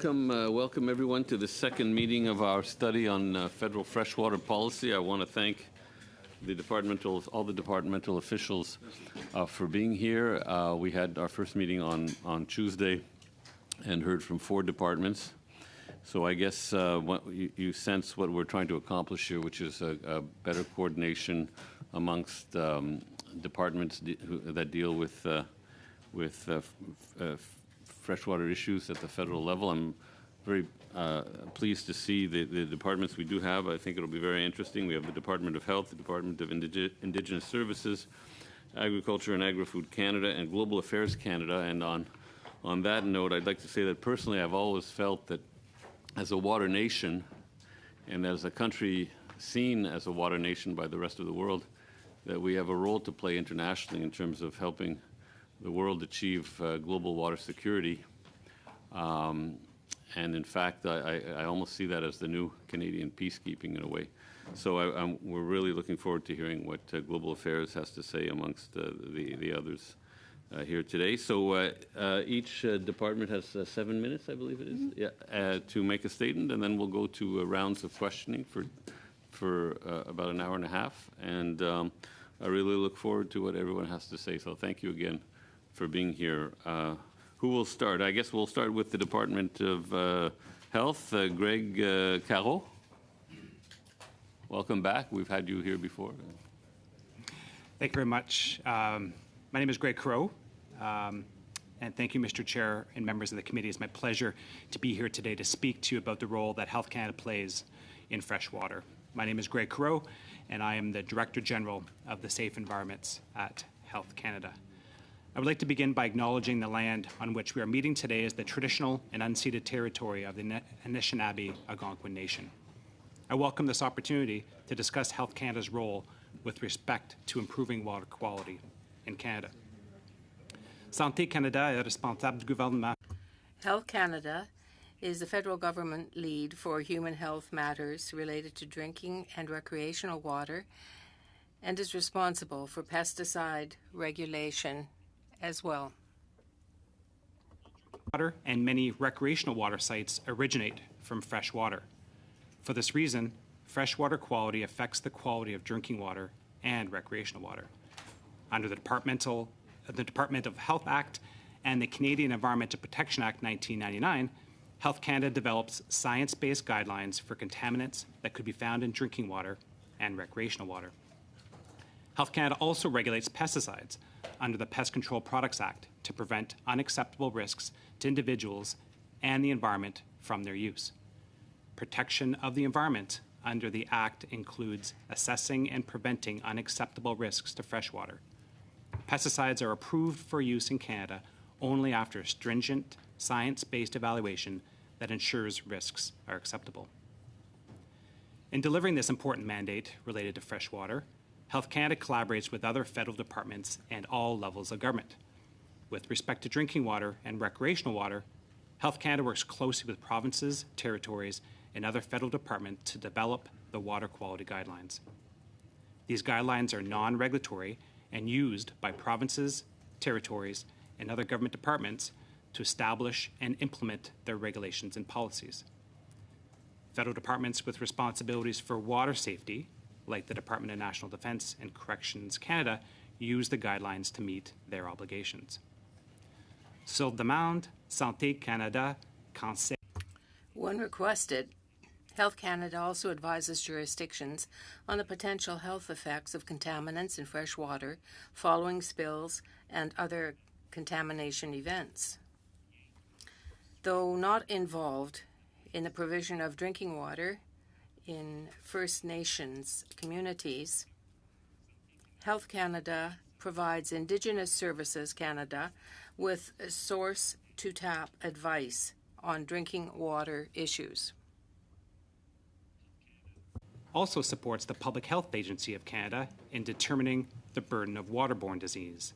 Welcome everyone to the second meeting of our study on federal freshwater policy. I want to thank all the departmental officials for being here. We had our first meeting on Tuesday and heard from 4 departments. So I guess what you sense what we're trying to accomplish here, which is a better coordination amongst departments that deal with freshwater issues at the federal level. I'm very pleased to see the departments we do have. I think it'll be very interesting. We have the Department of Health, the Department of Indigenous Services, Agriculture and Agri-Food Canada, and Global Affairs Canada. And on that note, I'd like to say that personally I've always felt that as a water nation and as a country seen as a water nation by the rest of the world, that we have a role to play internationally in terms of helping the world achieve global water security. And in fact, I almost see that as the new Canadian peacekeeping in a way. So we're really looking forward to hearing what Global Affairs has to say amongst the others here today. So each department has 7 minutes, I believe it is, to make a statement, and then we'll go to rounds of questioning for about an hour and a half. And I really look forward to what everyone has to say. So thank you again for being here. Who will start? I guess we'll start with the Department of Health. Greg Caro. Welcome back. We've had you here before. Thank you very much. My name is Greg Caro, and thank you, Mr. Chair and members of the committee. It's my pleasure to be here today to speak to you about the role that Health Canada plays in freshwater. My name is Greg Caro, and I am the Director General of the Safe Environments at Health Canada. I would like to begin by acknowledging the land on which we are meeting today as the traditional and unceded territory of the Anishinaabe Algonquin Nation. I welcome this opportunity to discuss Health Canada's role with respect to improving water quality in Canada. Santé Canada est responsable du gouvernement. Health Canada is the federal government lead for human health matters related to drinking and recreational water and is responsible for pesticide regulation as well. Water and many recreational water sites originate from fresh water. For this reason, freshwater quality affects the quality of drinking water and recreational water. Under the Department of Health Act and the Canadian Environmental Protection Act 1999, Health Canada develops science-based guidelines for contaminants that could be found in drinking water and recreational water. Health Canada also regulates pesticides under the Pest Control Products Act to prevent unacceptable risks to individuals and the environment from their use. Protection of the environment under the Act includes assessing and preventing unacceptable risks to freshwater. Pesticides are approved for use in Canada only after a stringent, science-based evaluation that ensures risks are acceptable. In delivering this important mandate related to freshwater, Health Canada collaborates with other federal departments and all levels of government. With respect to drinking water and recreational water, Health Canada works closely with provinces, territories, and other federal departments to develop the water quality guidelines. These guidelines are non-regulatory and used by provinces, territories, and other government departments to establish and implement their regulations and policies. Federal departments with responsibilities for water safety, like the Department of National Defence and Corrections Canada, use the guidelines to meet their obligations. Sur demande, Santé Canada conseille. When requested, Health Canada also advises jurisdictions on the potential health effects of contaminants in fresh water following spills and other contamination events. Though not involved in the provision of drinking water in First Nations communities, Health Canada provides Indigenous Services Canada with source-to-tap advice on drinking water issues. Also supports the Public Health Agency of Canada in determining the burden of waterborne disease.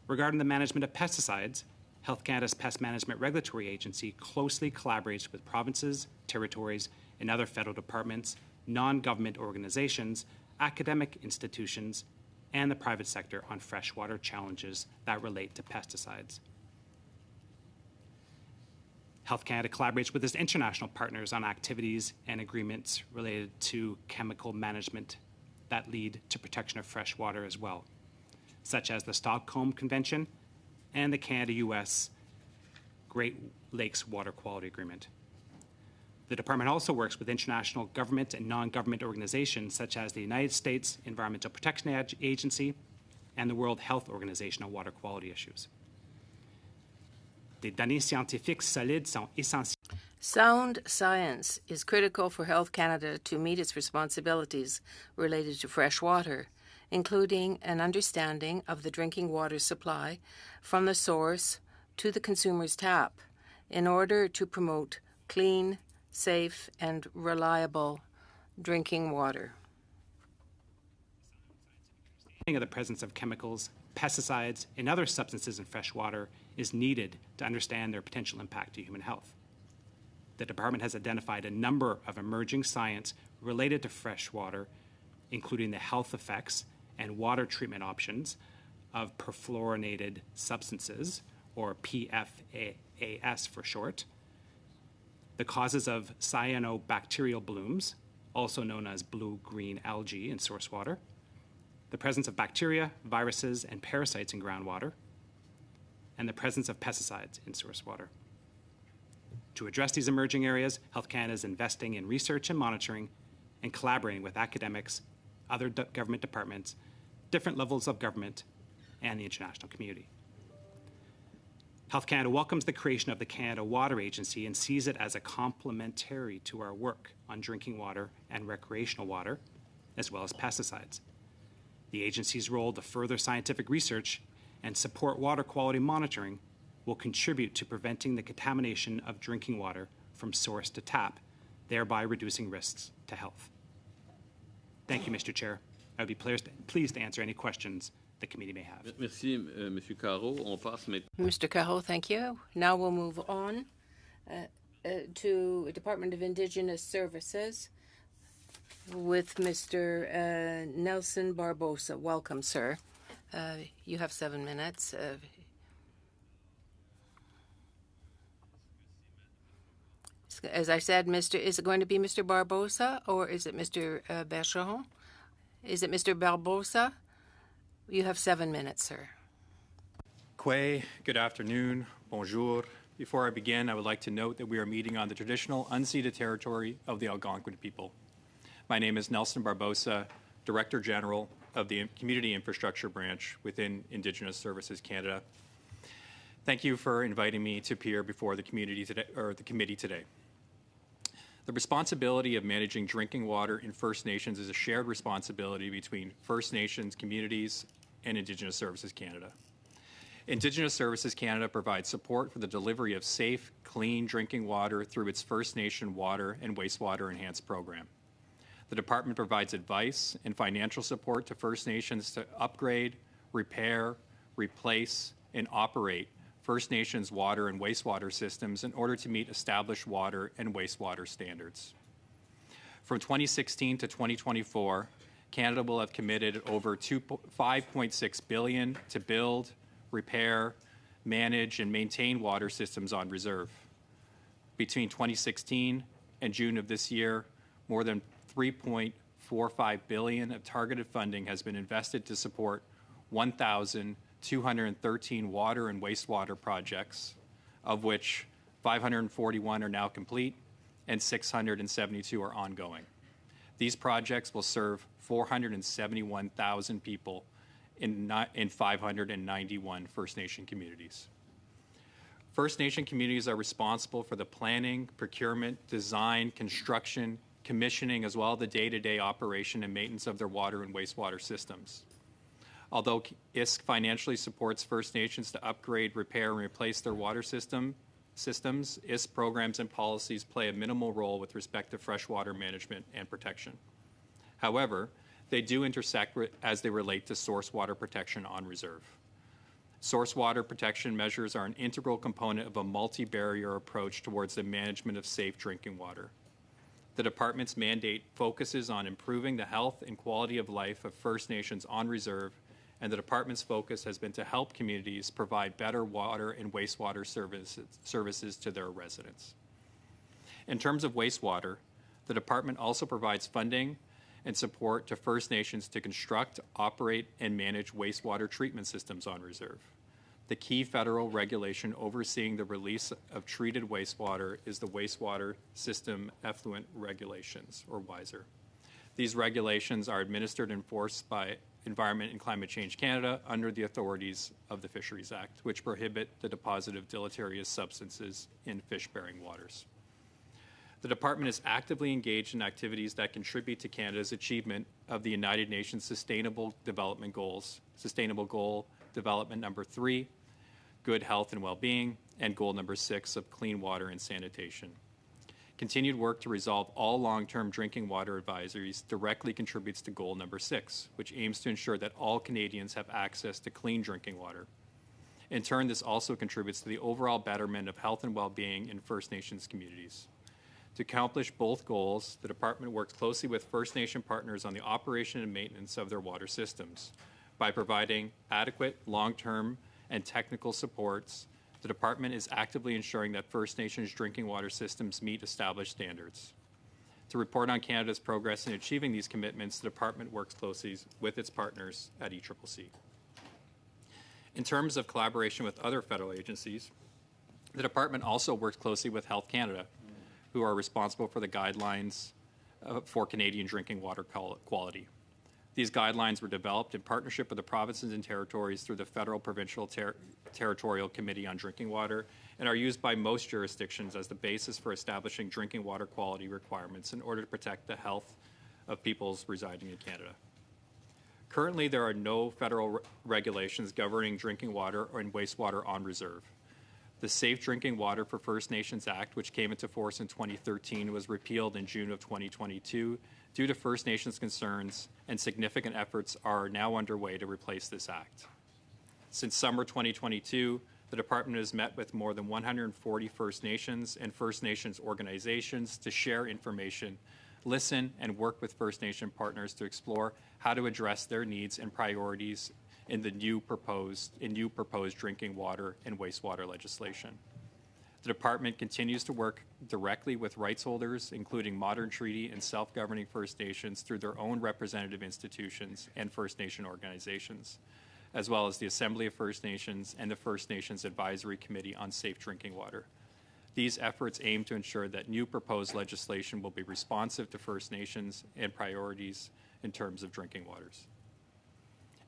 Regarding the management of pesticides, Health Canada's Pest Management Regulatory Agency closely collaborates with provinces, territories, and other federal departments, non-government organizations, academic institutions, and the private sector on freshwater challenges that relate to pesticides. Health Canada collaborates with its international partners on activities and agreements related to chemical management that lead to protection of fresh water as well, such as the Stockholm Convention and the Canada-US Great Lakes Water Quality Agreement. The department also works with international government and non-government organizations such as the United States Environmental Protection Agency and the World Health Organization on water quality issues. Des données scientifiques solides sont essentielles. Sound science is critical for Health Canada to meet its responsibilities related to fresh water, including an understanding of the drinking water supply from the source to the consumer's tap, in order to promote clean, safe, and reliable drinking water. Of the presence of chemicals, pesticides, and other substances in fresh water is needed to understand their potential impact to human health. The department has identified a number of emerging science related to fresh water, including the health effects and water treatment options of perfluorinated substances, or PFAS for short, the causes of cyanobacterial blooms, also known as blue-green algae in source water, the presence of bacteria, viruses, and parasites in groundwater, and the presence of pesticides in source water. To address these emerging areas, Health Canada is investing in research and monitoring and collaborating with academics, other government departments, different levels of government, and the international community. Health Canada welcomes the creation of the Canada Water Agency and sees it as a complementary to our work on drinking water and recreational water, as well as pesticides. The agency's role to further scientific research and support water quality monitoring will contribute to preventing the contamination of drinking water from source to tap, thereby reducing risks to health. Thank you, Mr. Chair. I would be pleased to answer any questions the committee may have. Merci, Monsieur Caro. On passe maintenant. Mr. Cahill, thank you. Now we'll move on to Department of Indigenous Services with Mr. Nelson Barbosa. Welcome, sir. You have 7 minutes. As I said, is it going to be Mr. Barbosa or is it Mr. Bergeron? Is it Mr. Barbosa? You have 7 minutes, sir. Kwe, good afternoon, bonjour. Before I begin, I would like to note that we are meeting on the traditional unceded territory of the Algonquin people. My name is Nelson Barbosa, Director General of the Community Infrastructure Branch within Indigenous Services Canada. Thank you for inviting me to appear before the community today, or the committee today. The responsibility of managing drinking water in First Nations is a shared responsibility between First Nations communities and Indigenous Services Canada. Indigenous Services Canada provides support for the delivery of safe, clean drinking water through its First Nation Water and Wastewater Enhanced program. The department provides advice and financial support to First Nations to upgrade, repair, replace, and operate First Nations water and wastewater systems in order to meet established water and wastewater standards. From 2016 to 2024, Canada will have committed over $5.6 billion to build, repair, manage, and maintain water systems on reserve. Between 2016 and June of this year, more than $3.45 billion of targeted funding has been invested to support 1,213 water and wastewater projects, of which 541 are now complete and 672 are ongoing. These projects will serve 471,000 people in 591 First Nation communities. First Nation communities are responsible for the planning, procurement, design, construction, commissioning, as well as the day-to-day operation and maintenance of their water and wastewater systems. Although ISC financially supports First Nations to upgrade, repair, and replace their water systems, ISC programs and policies play a minimal role with respect to freshwater management and protection. However, they do intersect as they relate to source water protection on reserve. Source water protection measures are an integral component of a multi-barrier approach towards the management of safe drinking water. The department's mandate focuses on improving the health and quality of life of First Nations on reserve and the department's focus has been to help communities provide better water and wastewater services to their residents. In terms of wastewater, the department also provides funding and support to First Nations to construct, operate, and manage wastewater treatment systems on reserve. The key federal regulation overseeing the release of treated wastewater is the Wastewater System Effluent Regulations, or WISER. These regulations are administered and enforced by Environment and Climate Change Canada under the authorities of the Fisheries Act, which prohibit the deposit of deleterious substances in fish-bearing waters. The department is actively engaged in activities that contribute to Canada's achievement of the United Nations Sustainable Development Goals, Sustainable Goal Development Number 3, Good Health and Well-being, and Goal Number 6 of Clean Water and Sanitation. Continued work to resolve all long-term drinking water advisories directly contributes to Goal Number 6, which aims to ensure that all Canadians have access to clean drinking water. In turn, this also contributes to the overall betterment of health and well-being in First Nations communities. To accomplish both goals, the department works closely with First Nation partners on the operation and maintenance of their water systems. By providing adequate, long-term, and technical supports, the department is actively ensuring that First Nations drinking water systems meet established standards. To report on Canada's progress in achieving these commitments, the department works closely with its partners at ECCC. In terms of collaboration with other federal agencies, the department also works closely with Health Canada, who are responsible for the guidelines for Canadian drinking water quality. These guidelines were developed in partnership with the provinces and territories through the Federal Provincial Territorial Committee on Drinking Water and are used by most jurisdictions as the basis for establishing drinking water quality requirements in order to protect the health of peoples residing in Canada. Currently, there are no federal regulations governing drinking water and wastewater on reserve. The Safe Drinking Water for First Nations Act, which came into force in 2013, was repealed in June of 2022 due to First Nations concerns, and significant efforts are now underway to replace this act. Since summer 2022, the department has met with more than 140 First Nations and First Nations organizations to share information, listen, and work with First Nation partners to explore how to address their needs and priorities in the new proposed drinking water and wastewater legislation. The department continues to work directly with rights holders, including Modern Treaty and self-governing First Nations through their own representative institutions and First Nation organizations, as well as the Assembly of First Nations and the First Nations Advisory Committee on Safe Drinking Water. These efforts aim to ensure that new proposed legislation will be responsive to First Nations and priorities in terms of drinking waters.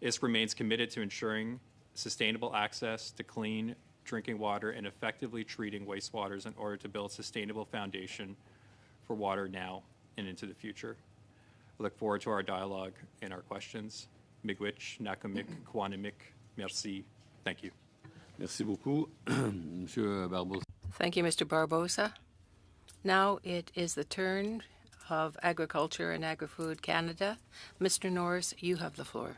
ISC remains committed to ensuring sustainable access to clean drinking water and effectively treating wastewaters in order to build a sustainable foundation for water now and into the future. I look forward to our dialogue and our questions. Miigwech, Nakamik, Kwanimik, merci. Thank you. Merci beaucoup, Monsieur Barbeau. Thank you, Mr. Barbosa. Now it is the turn of Agriculture and Agri-Food Canada. Mr. Norris, you have the floor.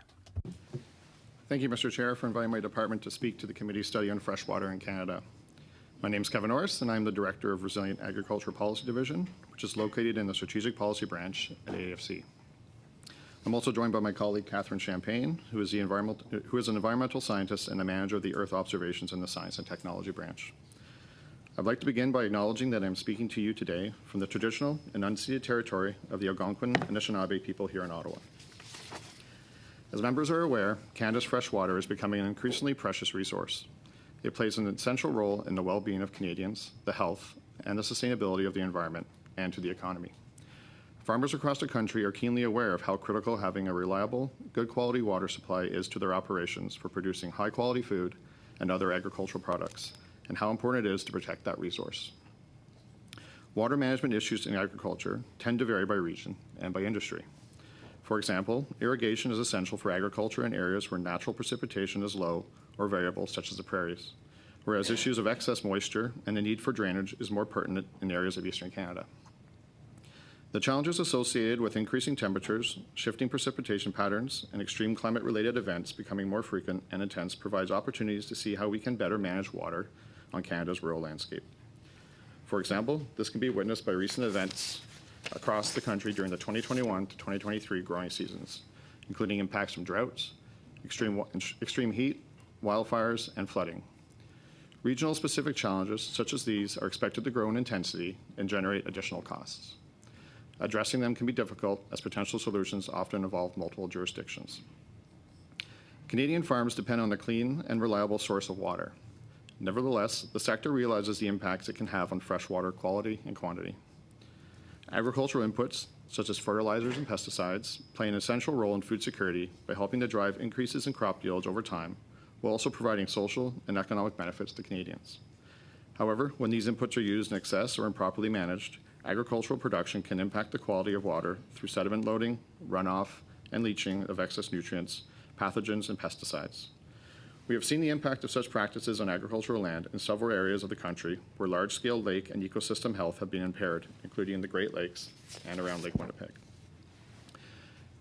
Thank you, Mr. Chair, for inviting my department to speak to the committee study on freshwater in Canada. My name is Kevin Norris, and I'm the Director of Resilient Agriculture Policy Division, which is located in the Strategic Policy Branch at AAFC. I'm also joined by my colleague, Catherine Champagne, who is an environmental scientist and the manager of the Earth Observations in the Science and Technology Branch. I'd like to begin by acknowledging that I'm speaking to you today from the traditional and unceded territory of the Algonquin and Anishinaabe people here in Ottawa. As members are aware, Canada's fresh water is becoming an increasingly precious resource. It plays an essential role in the well-being of Canadians, the health, and the sustainability of the environment, and to the economy. Farmers across the country are keenly aware of how critical having a reliable, good-quality water supply is to their operations for producing high-quality food and other agricultural products, and how important it is to protect that resource. Water management issues in agriculture tend to vary by region and by industry. For example, irrigation is essential for agriculture in areas where natural precipitation is low or variable, such as the prairies, whereas issues of excess moisture and the need for drainage is more pertinent in areas of eastern Canada. The challenges associated with increasing temperatures, shifting precipitation patterns, and extreme climate-related events becoming more frequent and intense provides opportunities to see how we can better manage water on Canada's rural landscape. For example, this can be witnessed by recent events across the country during the 2021 to 2023 growing seasons, including impacts from droughts, extreme heat, wildfires, and flooding. Regional specific challenges such as these are expected to grow in intensity and generate additional costs. Addressing them can be difficult as potential solutions often involve multiple jurisdictions. Canadian farms depend on a clean and reliable source of water. Nevertheless, the sector realizes the impacts it can have on freshwater quality and quantity. Agricultural inputs, such as fertilizers and pesticides, play an essential role in food security by helping to drive increases in crop yields over time, while also providing social and economic benefits to Canadians. However, when these inputs are used in excess or improperly managed, agricultural production can impact the quality of water through sediment loading, runoff, and leaching of excess nutrients, pathogens, and pesticides. We have seen the impact of such practices on agricultural land in several areas of the country where large-scale lake and ecosystem health have been impaired, including in the Great Lakes and around Lake Winnipeg.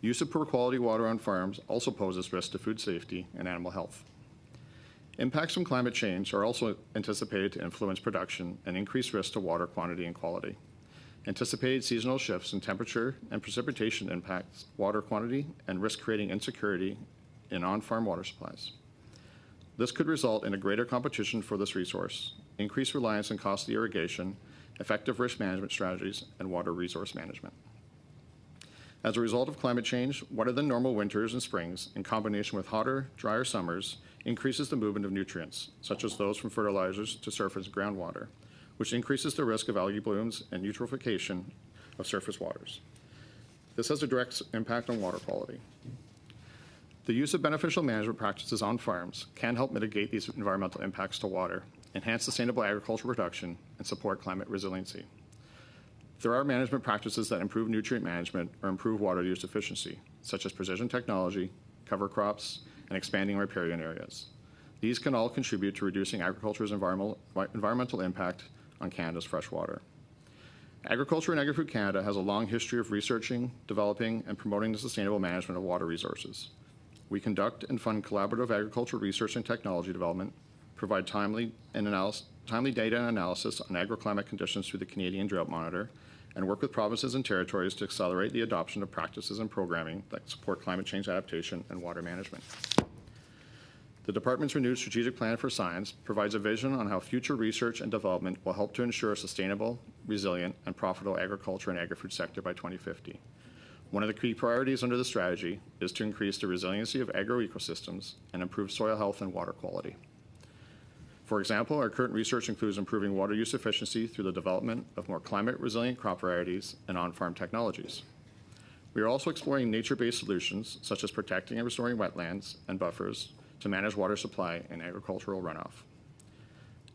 Use of poor quality water on farms also poses risk to food safety and animal health. Impacts from climate change are also anticipated to influence production and increase risk to water quantity and quality. Anticipated seasonal shifts in temperature and precipitation impacts water quantity and risk creating insecurity in on-farm water supplies. This could result in a greater competition for this resource, increased reliance on costly irrigation, effective risk management strategies, and water resource management. As a result of climate change, wetter than normal winters and springs, in combination with hotter, drier summers, increases the movement of nutrients, such as those from fertilizers to surface groundwater, which increases the risk of algae blooms and eutrophication of surface waters. This has a direct impact on water quality. The use of beneficial management practices on farms can help mitigate these environmental impacts to water, enhance sustainable agricultural production, and support climate resiliency. There are management practices that improve nutrient management or improve water use efficiency, such as precision technology, cover crops, and expanding riparian areas. These can all contribute to reducing agriculture's environmental impact on Canada's fresh water. Agriculture and Agri-Food Canada has a long history of researching, developing, and promoting the sustainable management of water resources. We conduct and fund collaborative agricultural research and technology development, provide timely data and analysis on agroclimate conditions through the Canadian Drought Monitor, and work with provinces and territories to accelerate the adoption of practices and programming that support climate change adaptation and water management. The Department's renewed strategic plan for science provides a vision on how future research and development will help to ensure a sustainable, resilient, and profitable agriculture and agri-food sector by 2050. One of the key priorities under the strategy is to increase the resiliency of agroecosystems and improve soil health and water quality. For example, our current research includes improving water use efficiency through the development of more climate-resilient crop varieties and on-farm technologies. We are also exploring nature-based solutions, such as protecting and restoring wetlands and buffers to manage water supply and agricultural runoff.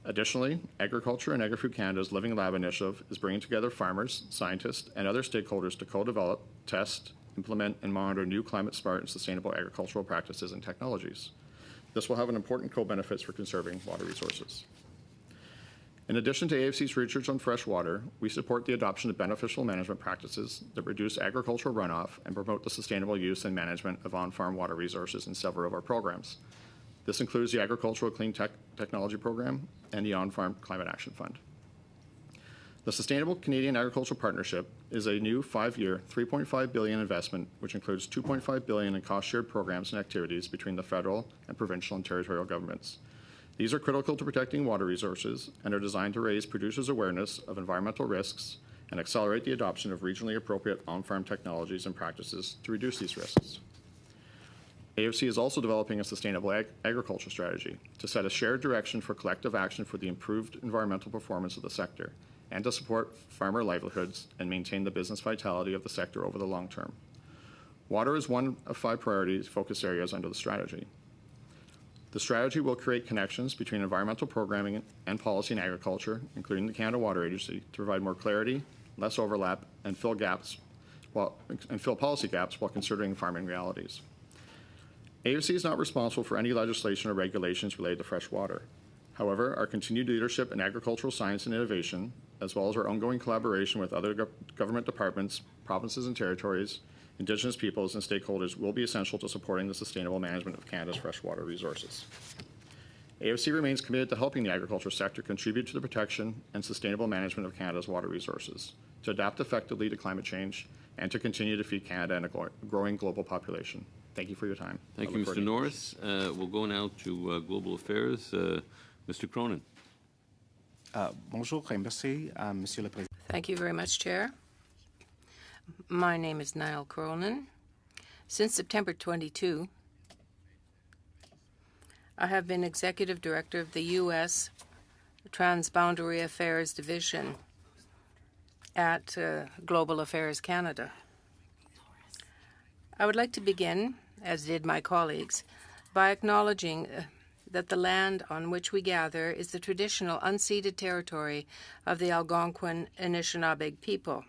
Additionally, Agriculture and Agri-Food Canada's Living Lab initiative is bringing together farmers, scientists, and other stakeholders to co-develop, test, implement, and monitor new climate-smart and sustainable agricultural practices and technologies. This will have an important co-benefits for conserving water resources. In addition to AFC's research on fresh water, we support the adoption of beneficial management practices that reduce agricultural runoff and promote the sustainable use and management of on-farm water resources in several of our programs. This includes the Agricultural Clean Technology Program and the On-Farm Climate Action Fund. The Sustainable Canadian Agricultural Partnership is a new 5-year, $3.5 billion investment, which includes $2.5 billion in cost-shared programs and activities between the federal and provincial and territorial governments. These are critical to protecting water resources and are designed to raise producers' awareness of environmental risks and accelerate the adoption of regionally appropriate on-farm technologies and practices to reduce these risks. AFC is also developing a sustainable agriculture strategy to set a shared direction for collective action for the improved environmental performance of the sector and to support farmer livelihoods and maintain the business vitality of the sector over the long term. Water is one of 5 priority focus areas under the strategy. The strategy will create connections between environmental programming and policy in agriculture, including the Canada Water Agency, to provide more clarity, less overlap, and fill policy gaps while considering farming realities. AFC is not responsible for any legislation or regulations related to fresh water. However, our continued leadership in agricultural science and innovation, as well as our ongoing collaboration with other government departments, provinces and territories, Indigenous peoples, and stakeholders will be essential to supporting the sustainable management of Canada's freshwater resources. AFC remains committed to helping the agriculture sector contribute to the protection and sustainable management of Canada's water resources, to adapt effectively to climate change, and to continue to feed Canada and a growing global population. Thank you for your time. Thank I you, look forward Mr. to- Norris. We'll go now to Global Affairs. Mr. Cronin. Bonjour et merci, Monsieur le Président. Thank you very much, Chair. My name is Niall Cronin. Since September 22, I have been Executive Director of the U.S. Transboundary Affairs Division at Global Affairs Canada. I would like to begin, as did my colleagues, by acknowledging that the land on which we gather is the traditional unceded territory of the Algonquin Anishinaabe people.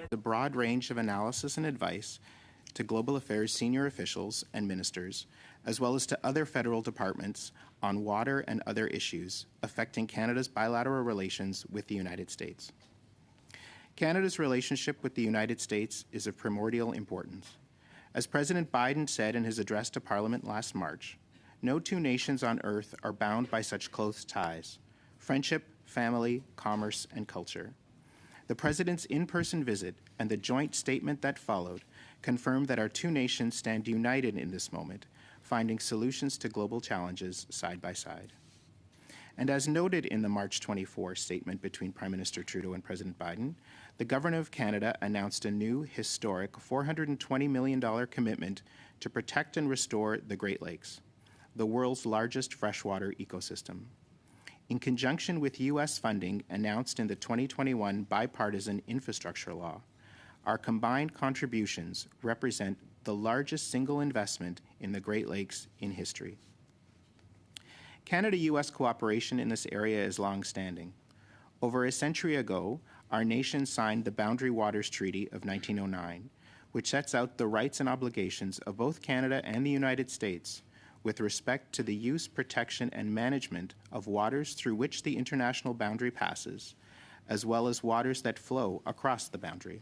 The broad range of analysis and advice to Global Affairs senior officials and ministers, as well as to other federal departments on water and other issues affecting Canada's bilateral relations with the United States. Canada's relationship with the United States is of primordial importance. As President Biden said in his address to Parliament last March, no two nations on earth are bound by such close ties: friendship, family, commerce, and culture. The President's in-person visit and the joint statement that followed confirmed that our two nations stand united in this moment, finding solutions to global challenges side by side. And as noted in the March 24 statement between Prime Minister Trudeau and President Biden, the Government of Canada announced a new, historic $420 million commitment to protect and restore the Great Lakes, the world's largest freshwater ecosystem. In conjunction with U.S. funding announced in the 2021 bipartisan infrastructure law, our combined contributions represent the largest single investment in the Great Lakes in history. Canada-U.S. cooperation in this area is long-standing. Over a century ago, our nation signed the Boundary Waters Treaty of 1909, which sets out the rights and obligations of both Canada and the United States with respect to the use, protection, and management of waters through which the international boundary passes, as well as waters that flow across the boundary.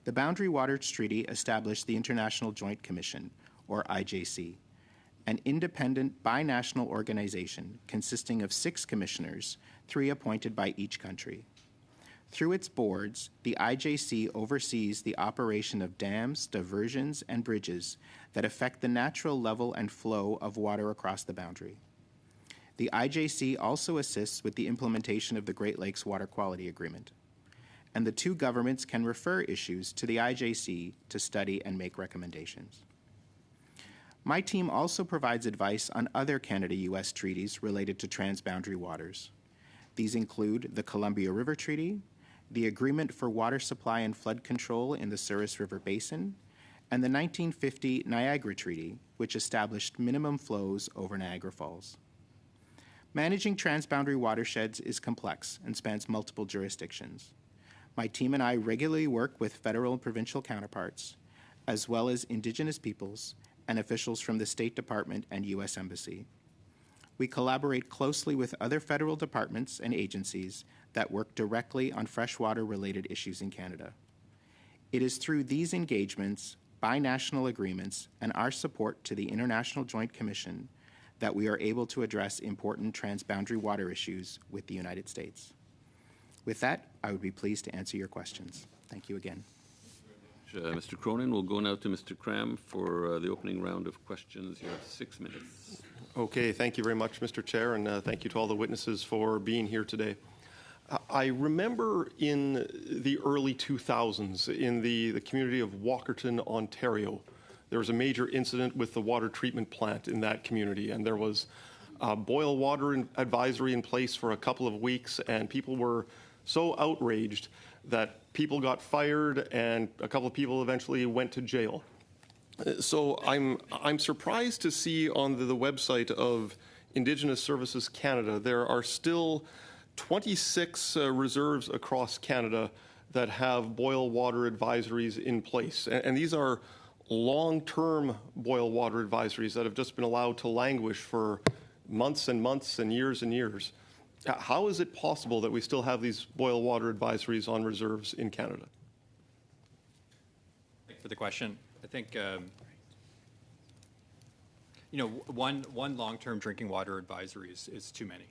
The Boundary Waters Treaty established the International Joint Commission, or IJC, an independent binational organization consisting of 6 commissioners, 3 appointed by each country. Through its boards, the IJC oversees the operation of dams, diversions, and bridges that affect the natural level and flow of water across the boundary. The IJC also assists with the implementation of the Great Lakes Water Quality Agreement, and the two governments can refer issues to the IJC to study and make recommendations. My team also provides advice on other Canada-U.S. treaties related to transboundary waters. These include the Columbia River Treaty, the Agreement for Water Supply and Flood Control in the Souris River Basin, and the 1950 Niagara Treaty, which established minimum flows over Niagara Falls. Managing transboundary watersheds is complex and spans multiple jurisdictions. My team and I regularly work with federal and provincial counterparts, as well as Indigenous peoples and officials from the State Department and U.S. Embassy. We collaborate closely with other federal departments and agencies that work directly on freshwater-related issues in Canada. It is through these engagements, binational agreements, and our support to the International Joint Commission that we are able to address important transboundary water issues with the United States. With that, I would be pleased to answer your questions. Thank you again. Mr. Cronin, we'll go now to Mr. Cram for the opening round of questions. You have 6 minutes. Okay, thank you very much, Mr. Chair, and thank you to all the witnesses for being here today. I remember in the early 2000s in the community of Walkerton, Ontario, there was a major incident with the water treatment plant in that community, and there was a boil water advisory in place for a couple of weeks, and people were so outraged that people got fired and a couple of people eventually went to jail. So I'm surprised to see on the website of Indigenous Services Canada there are still 26 reserves across Canada that have boil water advisories in place. And these are long-term boil water advisories that have just been allowed to languish for months and months and years. How is it possible that we still have these boil water advisories on reserves in Canada? Thank you for the question. I think, one long-term drinking water advisory is too many.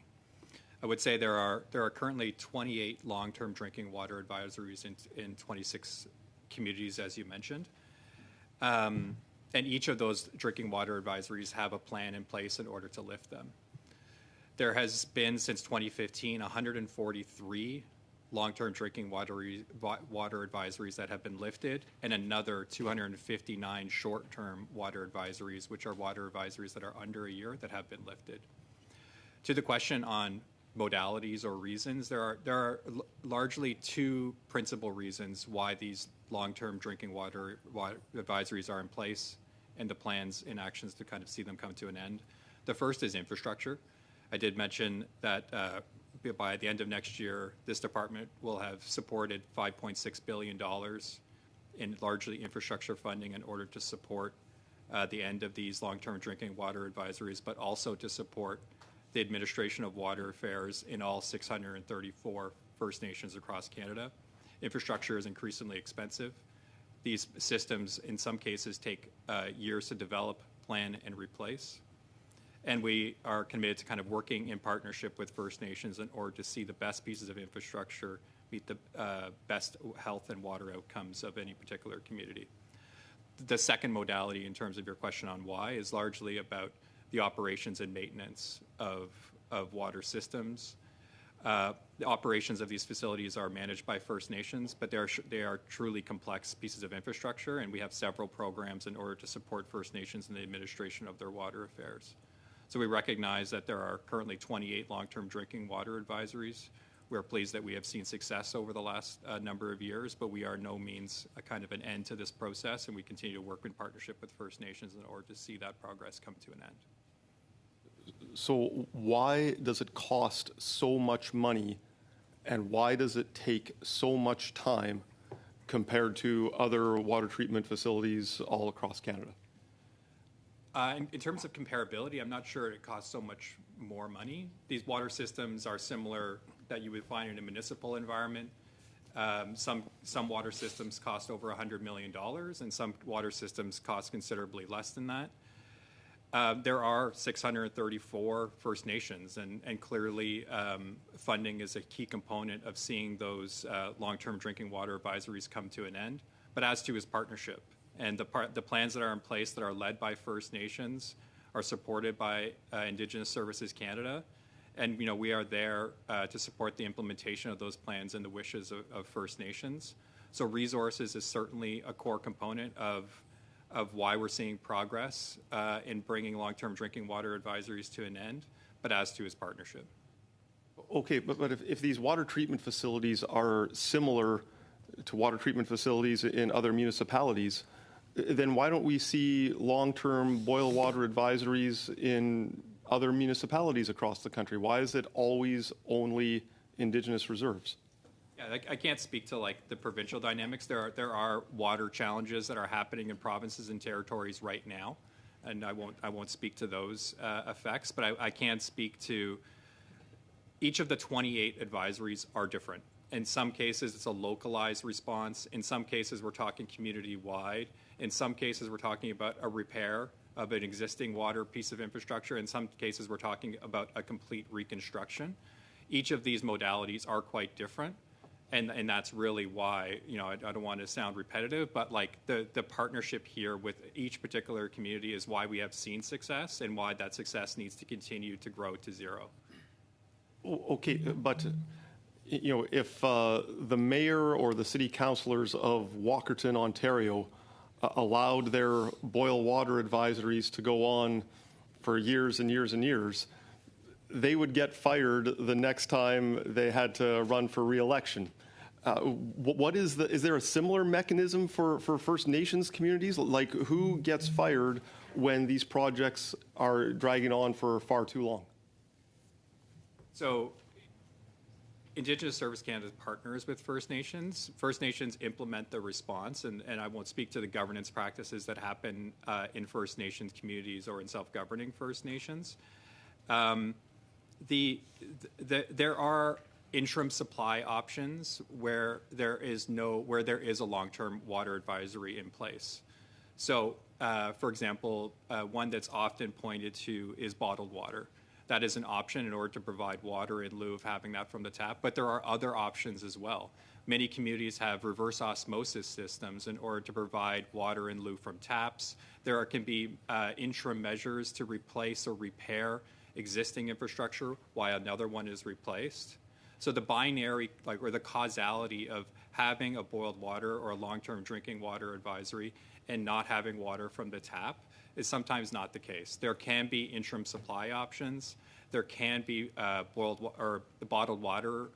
I would say there are currently 28 long-term drinking water advisories in 26 communities, as you mentioned. And each of those drinking water advisories have a plan in place in order to lift them. There has been, since 2015, 143 long-term drinking water advisories that have been lifted, and another 259 short-term water advisories, which are water advisories that are under a year, that have been lifted. To the question on modalities or reasons, there are largely two principal reasons why these long-term drinking water advisories are in place and the plans and actions to kind of see them come to an end. The first is infrastructure. I did mention that by the end of next year, this department will have supported $5.6 billion in largely infrastructure funding in order to support the end of these long-term drinking water advisories, but also to support the administration of water affairs in all 634 First Nations across Canada. Infrastructure is increasingly expensive. These systems, in some cases, take years to develop, plan, and replace. And we are committed to kind of working in partnership with First Nations in order to see the best pieces of infrastructure meet the best health and water outcomes of any particular community. The second modality, in terms of your question on why, is largely about the operations and maintenance of water systems. The operations of these facilities are managed by First Nations, but they are truly complex pieces of infrastructure, and we have several programs in order to support First Nations in the administration of their water affairs. So we recognize that there are currently 28 long-term drinking water advisories. We're pleased that we have seen success over the last number of years, but we are no means a kind of an end to this process, and we continue to work in partnership with First Nations in order to see that progress come to an end. So why does it cost so much money, and why does it take so much time compared to other water treatment facilities all across Canada? In terms of comparability, I'm not sure it costs so much more money. These water systems are similar that you would find in a municipal environment. Some water systems cost over $100 million, and some water systems cost considerably less than that. There are 634 First Nations, and clearly funding is a key component of seeing those long-term drinking water advisories come to an end, but as to is partnership. And the plans that are in place that are led by First Nations are supported by Indigenous Services Canada. And we are there to support the implementation of those plans and the wishes of First Nations. So resources is certainly a core component of why we're seeing progress in bringing long-term drinking water advisories to an end, but as to is partnership. Okay, but if these water treatment facilities are similar to water treatment facilities in other municipalities, then why don't we see long-term boil water advisories in other municipalities across the country? Why is it always only Indigenous reserves? Yeah, I can't speak to like the provincial dynamics. There are water challenges that are happening in provinces and territories right now, and I won't speak to those effects. But I can speak to each of the 28 advisories are different. In some cases, it's a localized response. In some cases, we're talking community-wide. In some cases, we're talking about a repair of an existing water piece of infrastructure. In some cases, we're talking about a complete reconstruction. Each of these modalities are quite different, and that's really why, I don't want to sound repetitive, but like the partnership here with each particular community is why we have seen success and why that success needs to continue to grow to zero. Okay, but if the mayor or the city councillors of Walkerton, Ontario, allowed their boil water advisories to go on for years and years and years, they would get fired the next time they had to run for re-election. Is there a similar mechanism for First Nations communities? Like, who gets fired when these projects are dragging on for far too long? So Indigenous Service Canada partners with First Nations. First Nations implement the response, and I won't speak to the governance practices that happen in First Nations communities or in self-governing First Nations. There are interim supply options where there is a long-term water advisory in place. So, for example, one that's often pointed to is bottled water. that is an option in order to provide water in lieu of having that from the tap. But there are other options as well. Many communities have reverse osmosis systems in order to provide water in lieu from taps. There can be interim measures to replace or repair existing infrastructure while another one is replaced. So the binary, or the causality of having a boiled water or a long-term drinking water advisory and not having water from the tap is sometimes not the case. There can be interim supply options. There can be bottled water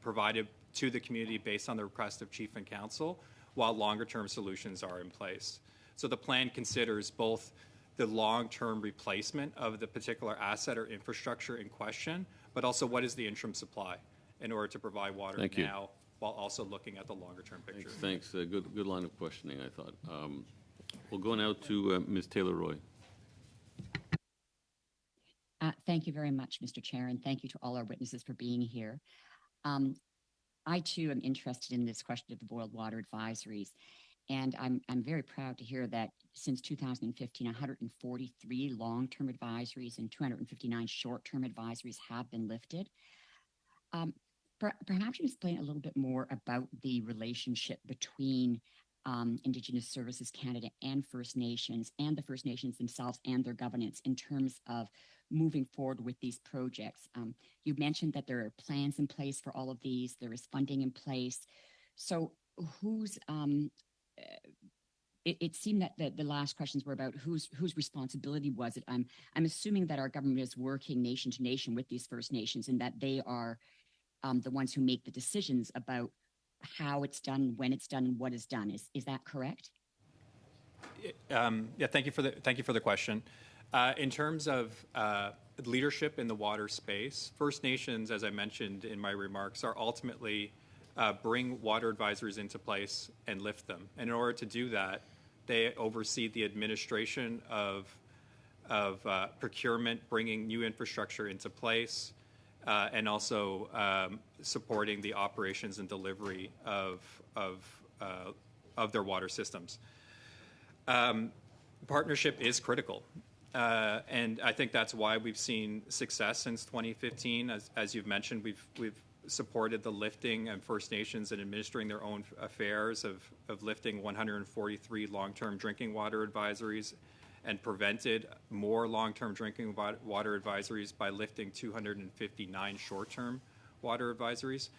provided to the community based on the request of Chief and Council, while longer-term solutions are in place. So the plan considers both the long-term replacement of the particular asset or infrastructure in question, but also what is the interim supply in order to provide water Thank you. now, while also looking at the longer-term picture. Thanks. Good line of questioning, I thought. We'll go now to Ms. Taylor-Roy. Thank you very much, Mr. Chair, and thank you to all our witnesses for being here. I, too, am interested in this question of the boiled water advisories, and I'm very proud to hear that since 2015, 143 long-term advisories and 259 short-term advisories have been lifted. Perhaps you explain a little bit more about the relationship between Indigenous Services Canada and First Nations, and the First Nations themselves and their governance in terms of moving forward with these projects. You mentioned that there are plans in place for all of these. There is funding in place. So who's it seemed that the last questions were about whose responsibility was it. I'm assuming that our government is working nation to nation with these First Nations, and that they are the ones who make the decisions about how it's done, when it's done, and what is done. Is that correct? Yeah, thank you for the question. In terms of leadership in the water space, First Nations, as I mentioned in my remarks, are ultimately bring water advisories into place and lift them. And in order to do that, they oversee the administration of procurement, bringing new infrastructure into place, and also supporting the operations and delivery of their water systems. Partnership is critical. And I think that's why we've seen success since 2015. As you've mentioned, we've supported the lifting of First Nations and administering their own affairs of lifting 143 long-term drinking water advisories, and prevented more long-term drinking water advisories by lifting 259 short-term water advisories.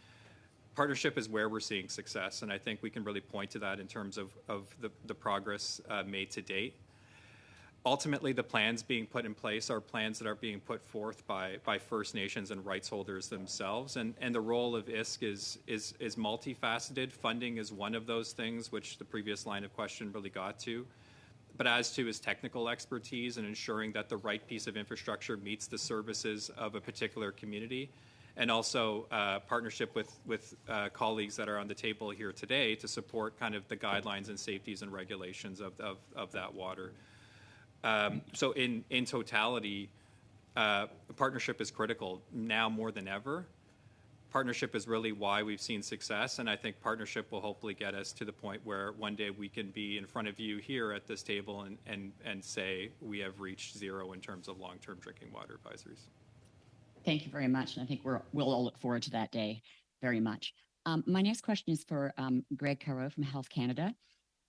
Partnership is where we're seeing success, and I think we can really point to that in terms of the progress made to date. Ultimately, the plans being put in place are plans that are being put forth by First Nations and rights holders themselves, and the role of ISK is multifaceted. Funding is one of those things, which the previous line of question really got to. But as to his technical expertise and ensuring that the right piece of infrastructure meets the services of a particular community, and also partnership with colleagues that are on the table here today to support kind of the guidelines and safeties and regulations of that water. So in totality, partnership is critical now more than ever. Partnership is really why we've seen success, and I think partnership will hopefully get us to the point where one day we can be in front of you here at this table and say we have reached zero in terms of long-term drinking water advisories. Thank you very much, and I think we'll all look forward to that day very much. My next question is for Greg Caro from Health Canada,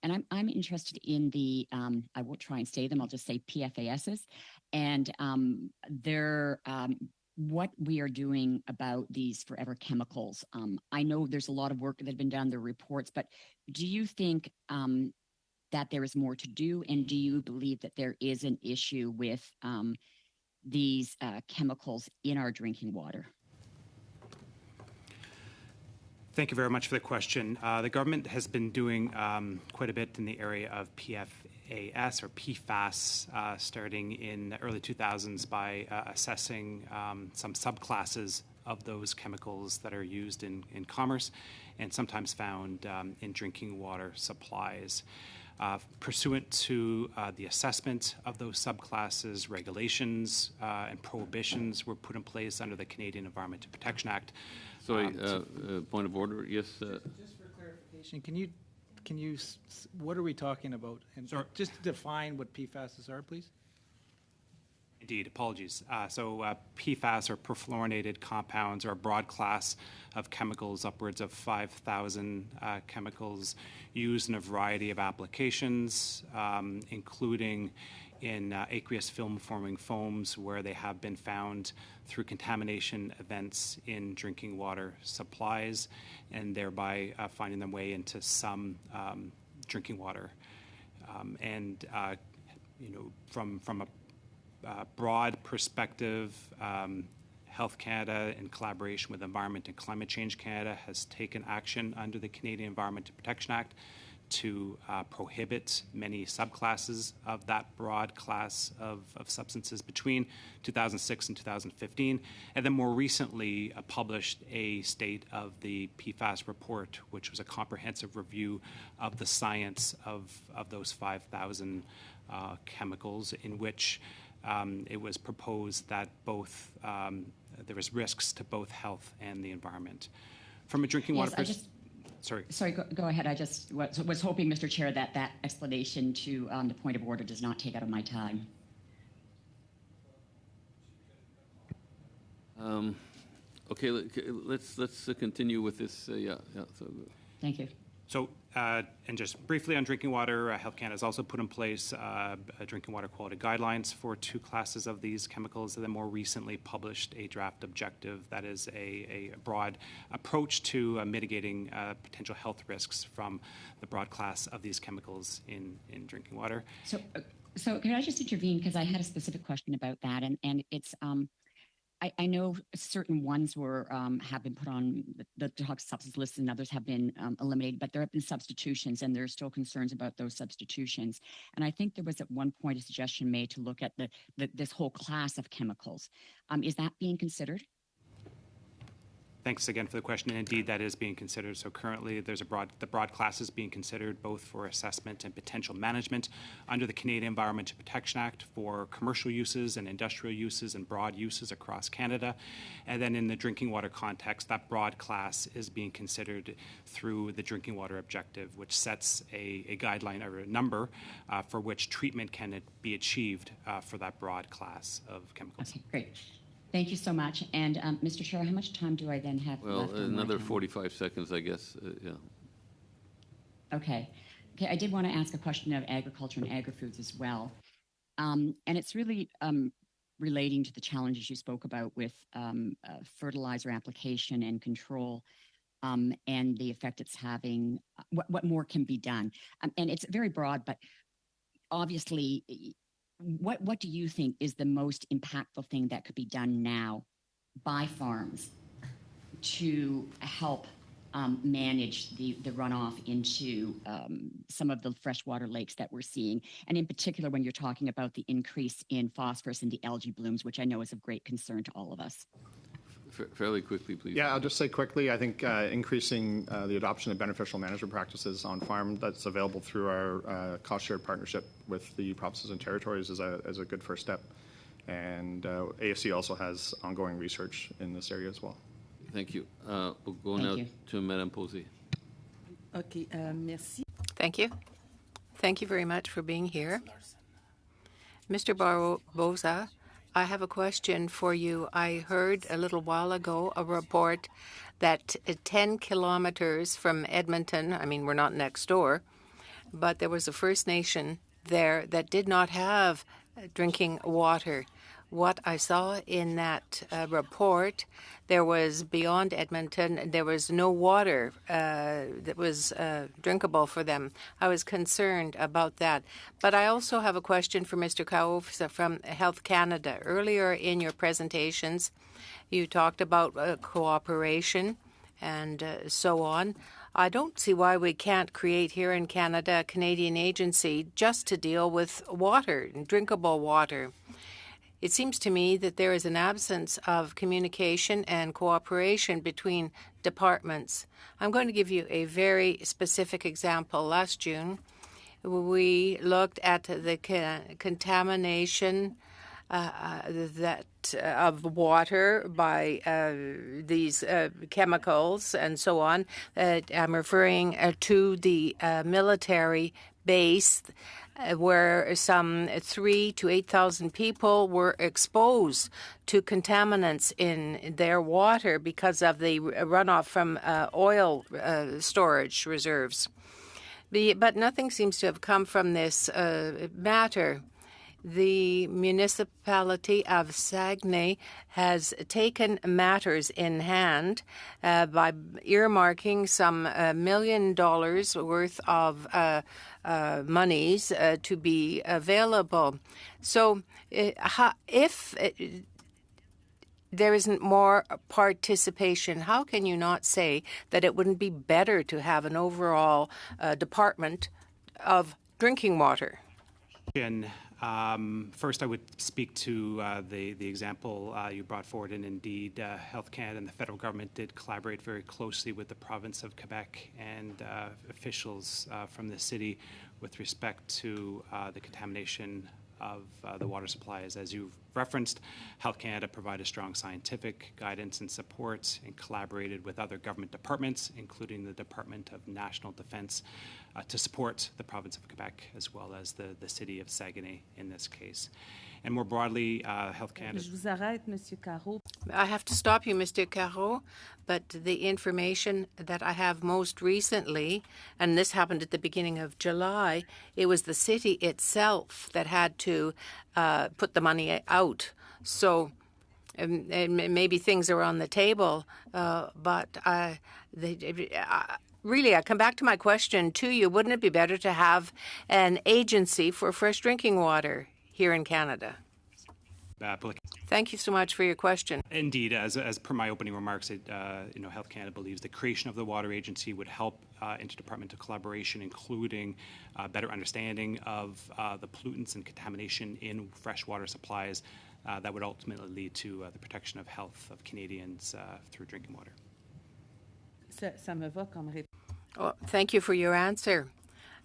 and I'm interested in the I won't try and say them. I'll just say PFASs, and their what we are doing about these forever chemicals. I know there's a lot of work that has been done, there are reports, but do you think that there is more to do, and do you believe that there is an issue with these chemicals in our drinking water? Thank you very much for the question. The government has been doing quite a bit in the area of PFAS or PFAS starting in the early 2000s by assessing some subclasses of those chemicals that are used in commerce and sometimes found in drinking water supplies. Pursuant to the assessment of those subclasses, regulations and prohibitions were put in place under the Canadian Environmental Protection Act. Sorry, point of order. Yes. Just for clarification, can you what are we talking about? And Sure. just define what PFASs are, please. Indeed, apologies. PFAS, or perfluorinated compounds, are a broad class of chemicals, upwards of 5,000 chemicals used in a variety of applications, including in aqueous film-forming foams, where they have been found through contamination events in drinking water supplies, and thereby finding their way into some drinking water. From a broad perspective, Health Canada, in collaboration with Environment and Climate Change Canada, has taken action under the Canadian Environment Protection Act to prohibit many subclasses of that broad class of substances between 2006 and 2015, and then more recently published a State of the PFAS report, which was a comprehensive review of the science of those 5,000 chemicals, in which it was proposed that both there was risks to both health and the environment. From a drinking water perspective. Sorry, go ahead. I just was hoping, Mr. Chair, that explanation to the point of order does not take out of my time. Okay, let's continue with this. Thank you. So, and just briefly on drinking water, Health Canada has also put in place drinking water quality guidelines for 2 classes of these chemicals, and then more recently published a draft objective that is a broad approach to mitigating potential health risks from the broad class of these chemicals in drinking water. So can I just intervene, because I had a specific question about that, and it's I know certain ones have been put on the toxic substance list, and others have been eliminated, but there have been substitutions, and there are still concerns about those substitutions. And I think there was at one point a suggestion made to look at this whole class of chemicals. Is that being considered? Thanks again for the question, and indeed that is being considered. So currently there's the broad class is being considered both for assessment and potential management under the Canadian Environment Protection Act for commercial uses and industrial uses and broad uses across Canada. And then in the drinking water context, that broad class is being considered through the drinking water objective, which sets a guideline or a number for which treatment can be achieved for that broad class of chemicals. Okay, great. Thank you so much. And Mr. Chair, how much time do I then have left? Well, another 45 seconds, I guess. Okay, I did want to ask a question of agriculture and agri-foods as well. And it's really relating to the challenges you spoke about with fertilizer application and control and the effect it's having, what more can be done. And it's very broad, but obviously, what do you think is the most impactful thing that could be done now by farms to help manage the runoff into some of the freshwater lakes that we're seeing? And in particular, when you're talking about the increase in phosphorus and the algae blooms, which I know is of great concern to all of us. Fairly quickly, please. Yeah, I'll just say quickly, I think increasing the adoption of beneficial management practices on farm that's available through our cost-shared partnership with the provinces and territories is a good first step. And AFC also has ongoing research in this area as well. Thank you. We'll go now to Madame Posey. Okay, merci. Thank you. Thank you very much for being here. Mr. Barbosa, I have a question for you. I heard a little while ago a report that 10 kilometers from Edmonton, I mean, we're not next door, but there was a First Nation there that did not have drinking water. What I saw in that report, there was beyond Edmonton, there was no water that was drinkable for them. I was concerned about that. But I also have a question for Mr. Kaufza from Health Canada. Earlier in your presentations, you talked about cooperation and so on. I don't see why we can't create here in Canada a Canadian agency just to deal with water, drinkable water. It seems to me that there is an absence of communication and cooperation between departments. I'm going to give you a very specific example. Last June, we looked at the contamination of water by these chemicals and so on. I'm referring to the military base where some 3,000 to 8,000 people were exposed to contaminants in their water because of the runoff from oil storage reserves. But nothing seems to have come from this matter. The municipality of Saguenay has taken matters in hand by earmarking some $1 million worth of monies to be available. So if there isn't more participation, how can you not say that it wouldn't be better to have an overall department of drinking water? First, I would speak to the example you brought forward, and indeed, Health Canada and the federal government did collaborate very closely with the province of Quebec and officials from the city with respect to the contamination of the water supplies. As you've referenced, Health Canada provided strong scientific guidance and support and collaborated with other government departments, including the Department of National Defence, to support the province of Quebec as well as the city of Saguenay in this case. And more broadly, Health Canada... Je vous arrête, Monsieur Caro. I have to stop you, Mr. Caro, but the information that I have most recently, and this happened at the beginning of July, it was the city itself that had to put the money out. So maybe things are on the table, but really, I come back to my question to you. Wouldn't it be better to have an agency for fresh drinking water here in Canada? Thank you so much for your question. Indeed, as per my opening remarks, Health Canada believes the creation of the water agency would help interdepartmental collaboration, including better understanding of the pollutants and contamination in freshwater supplies that would ultimately lead to the protection of health of Canadians through drinking water. Ça me va comme réponse. Oh, thank you for your answer.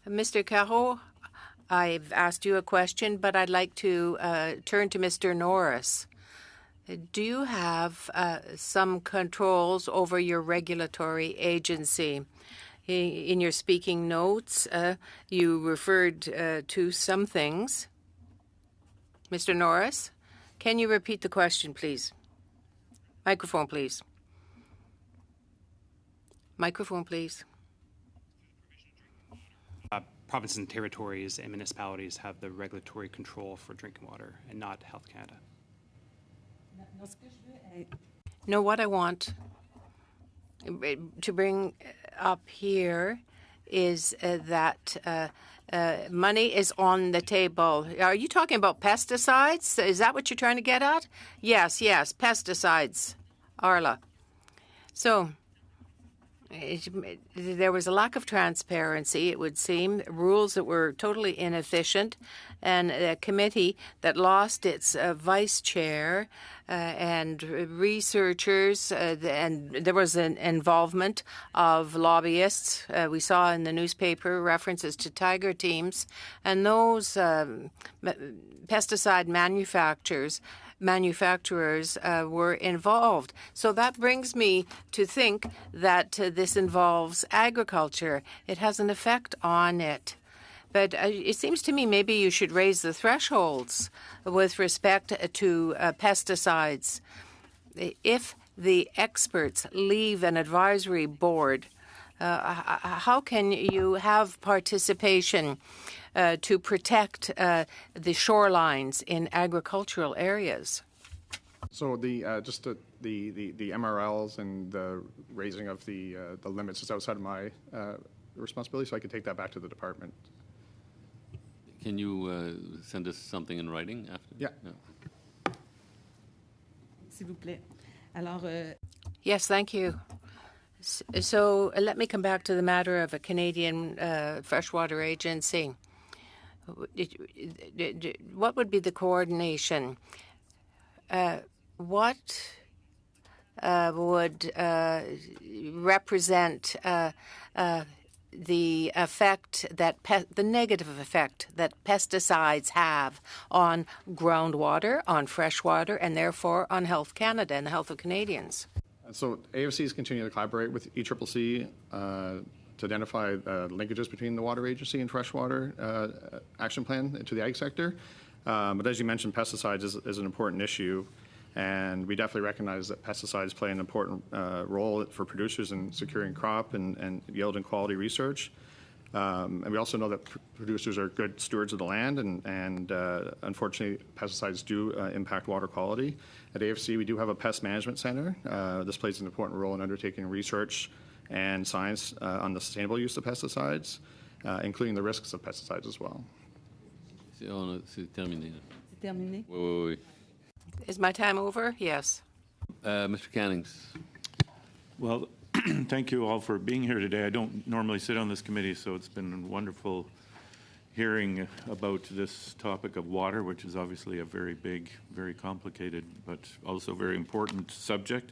Mr. Caro, I've asked you a question, but I'd like to turn to Mr. Norris. Do you have some controls over your regulatory agency? In your speaking notes, you referred to some things. Mr. Norris, can you repeat the question, please? Microphone, please. Microphone, please. Provinces and territories and municipalities have the regulatory control for drinking water and not Health Canada. No, what I want to bring up here is that money is on the table. Are you talking about pesticides? Is that what you're trying to get at? Yes, pesticides, Arla. So there was a lack of transparency, it would seem, rules that were totally inefficient, and a committee that lost its vice chair and researchers, and there was an involvement of lobbyists. We saw in the newspaper references to tiger teams, and those pesticide manufacturers were involved. So that brings me to think that this involves agriculture. It has an effect on it. But it seems to me maybe you should raise the thresholds with respect to pesticides. If the experts leave an advisory board, how can you have participation to protect the shorelines in agricultural areas? So the MRLs and the raising of the limits is outside of my responsibility, so I could take that back to the department. Can you send us something in writing after? Yeah. S'il vous plaît. Alors, Yes, thank you. So let me come back to the matter of a Canadian freshwater agency. What would be the coordination? What would represent the effect that the negative effect that pesticides have on groundwater, on freshwater, and therefore on Health Canada and the health of Canadians? So AFC is continuing to collaborate with ECCC to identify linkages between the Water Agency and freshwater action plan to the ag sector. But as you mentioned, pesticides is an important issue, and we definitely recognize that pesticides play an important role for producers in securing crop and yield and quality research. And we also know that producers are good stewards of the land, and unfortunately, pesticides do impact water quality. At AFC, we do have a pest management center. This plays an important role in undertaking research and science on the sustainable use of pesticides, including the risks of pesticides as well. C'est terminé. C'est terminé. Oui. Is my time over? Yes. Mr. Cannings. Well, thank you all for being here today. I don't normally sit on this committee, so it's been wonderful hearing about this topic of water, which is obviously a very big, very complicated, but also very important subject.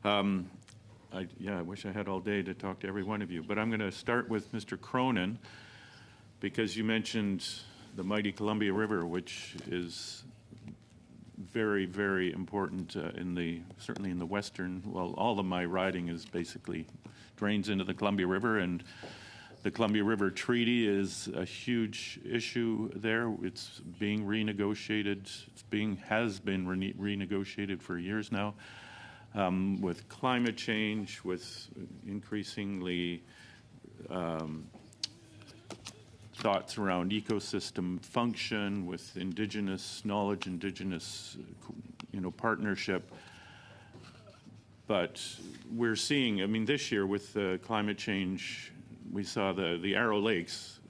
I wish I had all day to talk to every one of you, but I'm going to start with Mr. Cronin, because you mentioned the mighty Columbia River, which is very, very important certainly in the western. Well, all of my riding is basically drains into the Columbia River, and the Columbia River Treaty is a huge issue there. It's being renegotiated. Has been renegotiated for years now, with climate change, with increasingly thoughts around ecosystem function, with indigenous knowledge, indigenous partnership. But we're seeing, this year with climate change, we saw the Arrow Lakes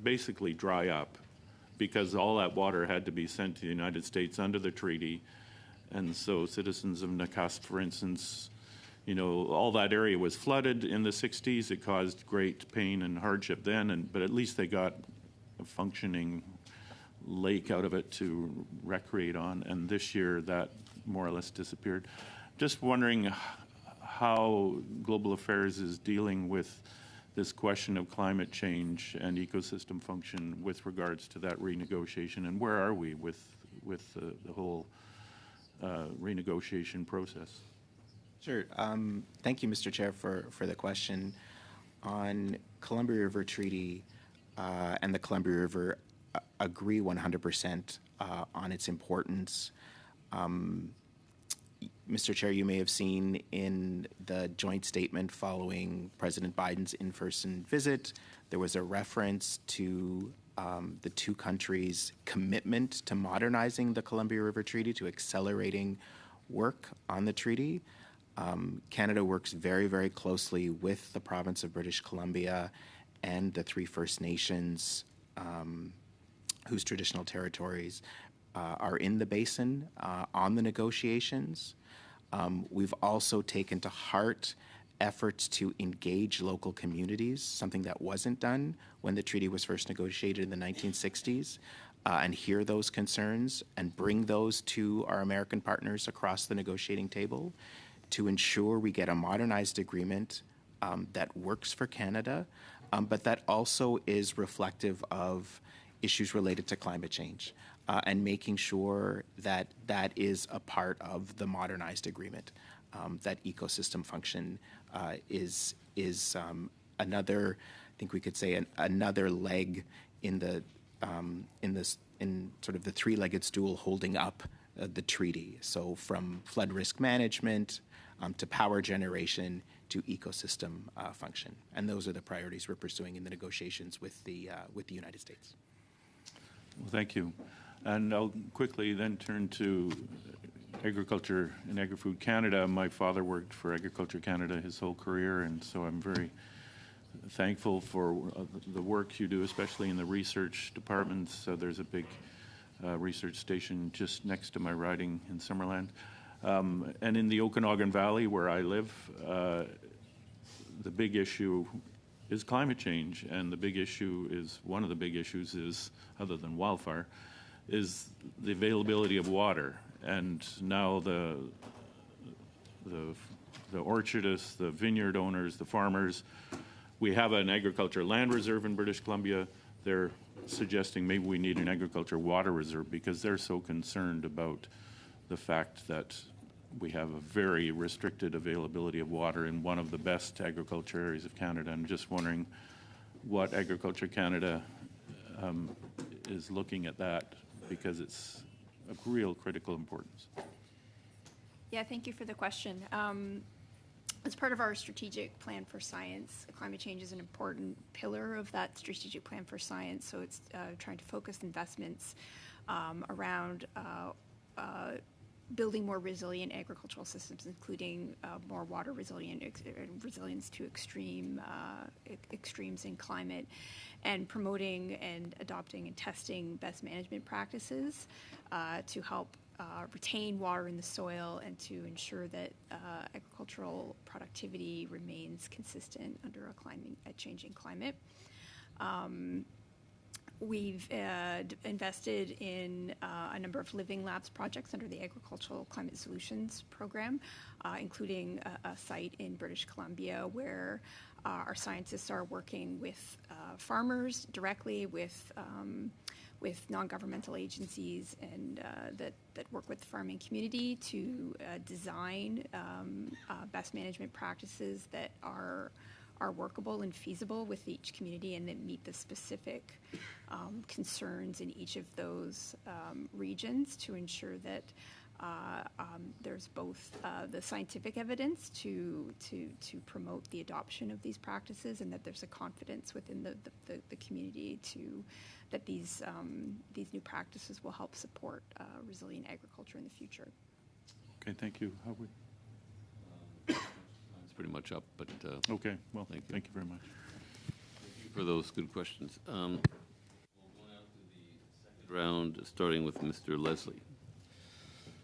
basically dry up because all that water had to be sent to the United States under the treaty. And so citizens of Nakusp, for instance, all that area was flooded in the 60s. It caused great pain and hardship then, but at least they got a functioning lake out of it to recreate on. And this year, that more or less disappeared. Just wondering how Global Affairs is dealing with this question of climate change and ecosystem function with regards to that renegotiation, and where are we with the whole renegotiation process? Sure. Thank you, Mr. Chair, for the question. On Columbia River Treaty and the Columbia River, agree 100% on its importance. Mr. Chair, you may have seen in the joint statement following President Biden's in-person visit, there was a reference to the two countries' commitment to modernizing the Columbia River Treaty, to accelerating work on the treaty. Canada works very, very closely with the province of British Columbia and the 3 First Nations whose traditional territories are in the basin on the negotiations. We've also taken to heart efforts to engage local communities, something that wasn't done when the treaty was first negotiated in the 1960s, and hear those concerns and bring those to our American partners across the negotiating table to ensure we get a modernized agreement that works for Canada, but that also is reflective of issues related to climate change, and making sure that that is a part of the modernized agreement. That ecosystem function is another, I think we could say, another leg in sort of the three-legged stool holding up the treaty. So from flood risk management to power generation to ecosystem function, and those are the priorities we're pursuing in the negotiations with the United States. Well, thank you. And I'll quickly then turn to Agriculture and Agri-Food Canada. My father worked for Agriculture Canada his whole career, and so I'm very thankful for the work you do, especially in the research departments. So there's a big research station just next to my riding in Summerland. And in the Okanagan Valley, where I live, the big issue is climate change, and the big issue is, one of the big issues is, other than wildfire, is the availability of water. And now the orchardists, the vineyard owners, the farmers, we have an agriculture land reserve in British Columbia. They're suggesting maybe we need an agriculture water reserve because they're so concerned about the fact that we have a very restricted availability of water in one of the best agriculture areas of Canada. I'm just wondering what Agriculture Canada is looking at that, because it's of real critical importance. Yeah, thank you for the question. As part of our strategic plan for science, climate change is an important pillar of that strategic plan for science. So it's trying to focus investments around building more resilient agricultural systems, including more water resilient, resilience to extremes in climate, and promoting and adopting and testing best management practices to help retain water in the soil and to ensure that agricultural productivity remains consistent under a changing climate. We've invested in a number of Living Labs projects under the Agricultural Climate Solutions Program, including a site in British Columbia where our scientists are working with farmers directly, with non-governmental agencies and that work with the farming community to design best management practices that are workable and feasible with each community and that meet the specific concerns in each of those regions to ensure that there's both the scientific evidence to promote the adoption of these practices, and that there's a confidence within the community that these new practices will help support resilient agriculture in the future. Okay, thank you. Howard? It's pretty much up, but okay, well, thank you very much. Thank you for those good questions. We'll go now to the second round, starting with Mr. Leslie.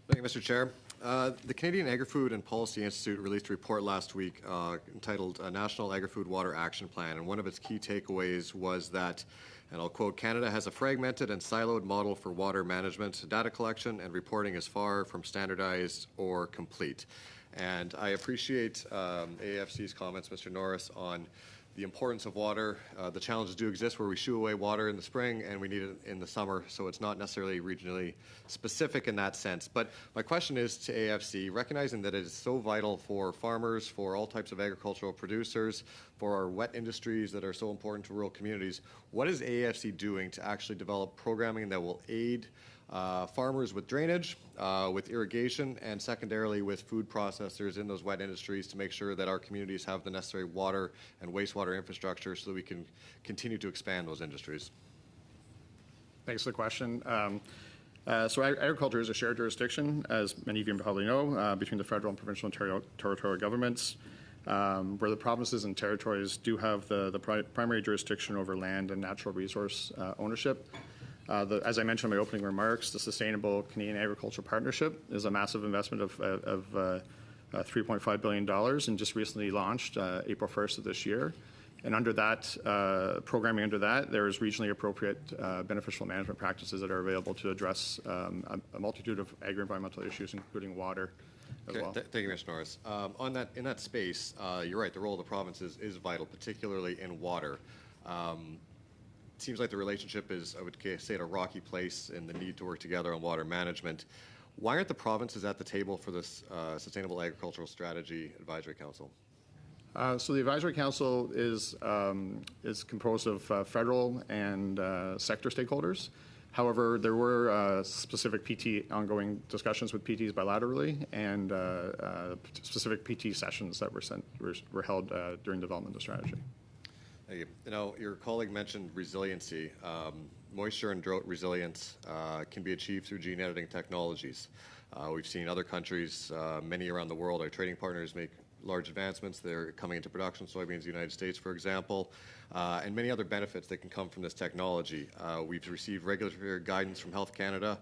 Thank you, Mr. Chair. The Canadian Agri-Food and Policy Institute released a report last week entitled National Agri-Food Water Action Plan, and one of its key takeaways was that, and I'll quote, "Canada has a fragmented and siloed model for water management. Data collection and reporting is far from standardized or complete." And I appreciate AFC's comments, Mr. Norris, on the importance of water. The challenges do exist where we shoo away water in the spring and we need it in the summer, so it's not necessarily regionally specific in that sense. But my question is to AFC, recognizing that it is so vital for farmers, for all types of agricultural producers, for our wet industries that are so important to rural communities, what is AFC doing to actually develop programming that will aid farmers with drainage, with irrigation, and secondarily with food processors in those wet industries to make sure that our communities have the necessary water and wastewater infrastructure so that we can continue to expand those industries? Thanks for the question. So agriculture is a shared jurisdiction, as many of you probably know, between the federal and provincial and territorial governments, where the provinces and territories do have the primary jurisdiction over land and natural resource ownership. As I mentioned in my opening remarks, the Sustainable Canadian Agricultural Partnership is a massive investment of $3.5 billion and just recently launched April 1st of this year. And under that, programming under that, there is regionally appropriate beneficial management practices that are available to address a multitude of agri-environmental issues, including water as well. Thank you, Mr. Norris. In that space, you're right, the role of the provinces is vital, particularly in water. It seems like the relationship is, I would say, at a rocky place in the need to work together on water management. Why aren't the provinces at the table for this Sustainable Agricultural Strategy Advisory Council? So the Advisory Council is composed of federal and sector stakeholders. However, there were specific PT ongoing discussions with PTs bilaterally and specific PT sessions that were held during development of the strategy. Thank you. You know, your colleague mentioned resiliency. Moisture and drought resilience can be achieved through gene editing technologies. We've seen other countries, many around the world, our trading partners make large advancements. They're coming into production, soybeans in the United States, for example, and many other benefits that can come from this technology. We've received regulatory guidance from Health Canada.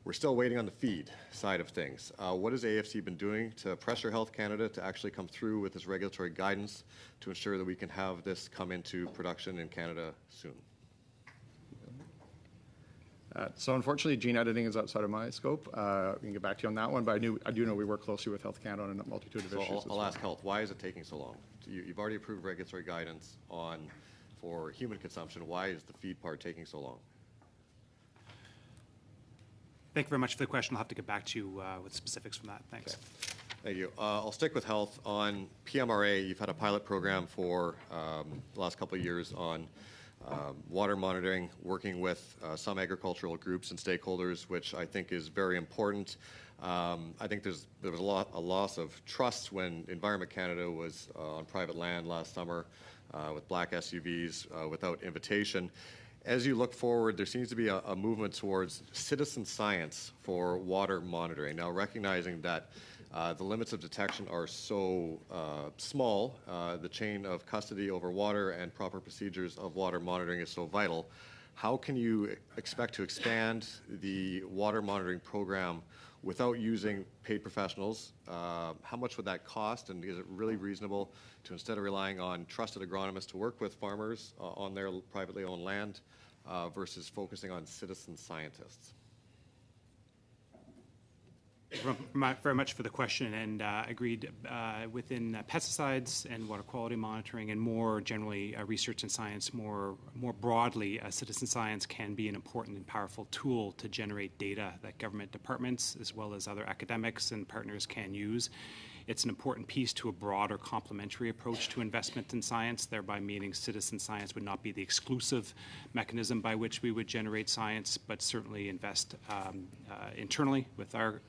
We're still waiting on the feed side of things. What has AFC been doing to pressure Health Canada to actually come through with this regulatory guidance to ensure that we can have this come into production in Canada soon? So unfortunately, gene editing is outside of my scope. We can get back to you on that one, but I do know we work closely with Health Canada on a multitude of issues. I'll ask Health, why is it taking so long? You've already approved regulatory guidance for human consumption. Why is the feed part taking so long? Thank you very much for the question. I'll have to get back to you with specifics from that. Thanks. Thank you. I'll stick with health. On PMRA, you've had a pilot program for the last couple of years on water monitoring, working with some agricultural groups and stakeholders, which I think is very important. I think there was a loss of trust when Environment Canada was on private land last summer with black SUVs without invitation. As you look forward, there seems to be a movement towards citizen science for water monitoring. Now, recognizing that the limits of detection are so small, the chain of custody over water and proper procedures of water monitoring is so vital. How can you expect to expand the water monitoring program without using paid professionals? How much would that cost, and is it really reasonable to, instead of relying on trusted agronomists to work with farmers on their privately owned land versus focusing on citizen scientists? Very much for the question, and agreed within pesticides and water quality monitoring, and more generally research and science, more broadly, citizen science can be an important and powerful tool to generate data that government departments as well as other academics and partners can use. It's an important piece to a broader complementary approach to investment in science, thereby meaning citizen science would not be the exclusive mechanism by which we would generate science, but certainly invest internally with our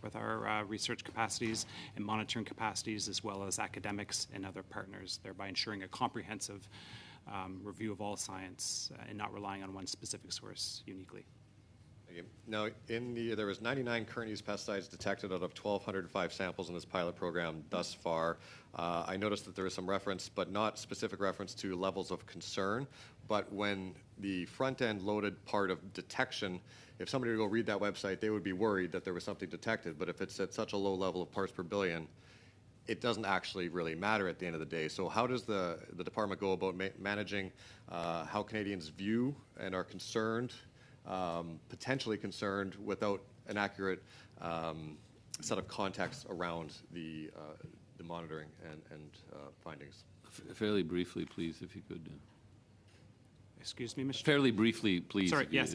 research capacities and monitoring capacities, as well as academics and other partners, thereby ensuring a comprehensive review of all science and not relying on one specific source uniquely. Now, there was 99 current use pesticides detected out of 1,205 samples in this pilot program thus far. I noticed that there is some reference, but not specific reference to levels of concern. But when the front-end loaded part of detection, if somebody were to go read that website, they would be worried that there was something detected. But if it's at such a low level of parts per billion, it doesn't actually really matter at the end of the day. So how does the department go about managing how Canadians view and are concerned, potentially concerned, without an accurate set of context around the monitoring and findings? Fairly briefly, please, if you could. Excuse me, Mr. Fairly briefly, please. Sorry, yes.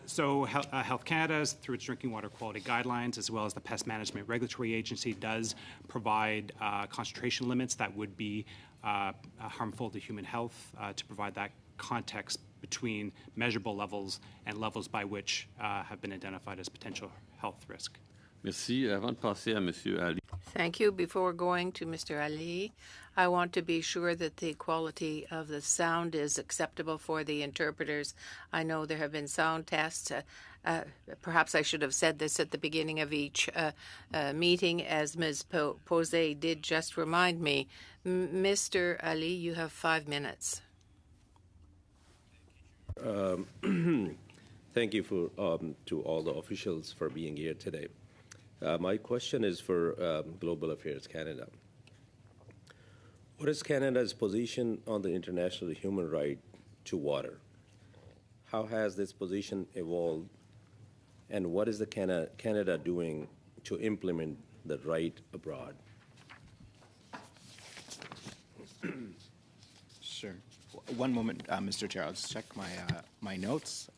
So Health Canada, through its drinking water quality guidelines, as well as the Pest Management Regulatory Agency, does provide concentration limits that would be harmful to human health, to provide that context between measurable levels and levels by which have been identified as potential health risk. Merci. Avant de passer à Monsieur Ali. Thank you. Before going to Mr. Ali, I want to be sure that the quality of the sound is acceptable for the interpreters. I know there have been sound tests. Perhaps I should have said this at the beginning of each meeting, as Ms. Posey did just remind me. Mr. Ali, you have 5 minutes. Thank you to all the officials for being here today. My question is for Global Affairs Canada. What is Canada's position on the international human right to water? How has this position evolved, and what is the Canada doing to implement the right abroad? Sure. One moment, Mr. Chair. I'll just check my notes.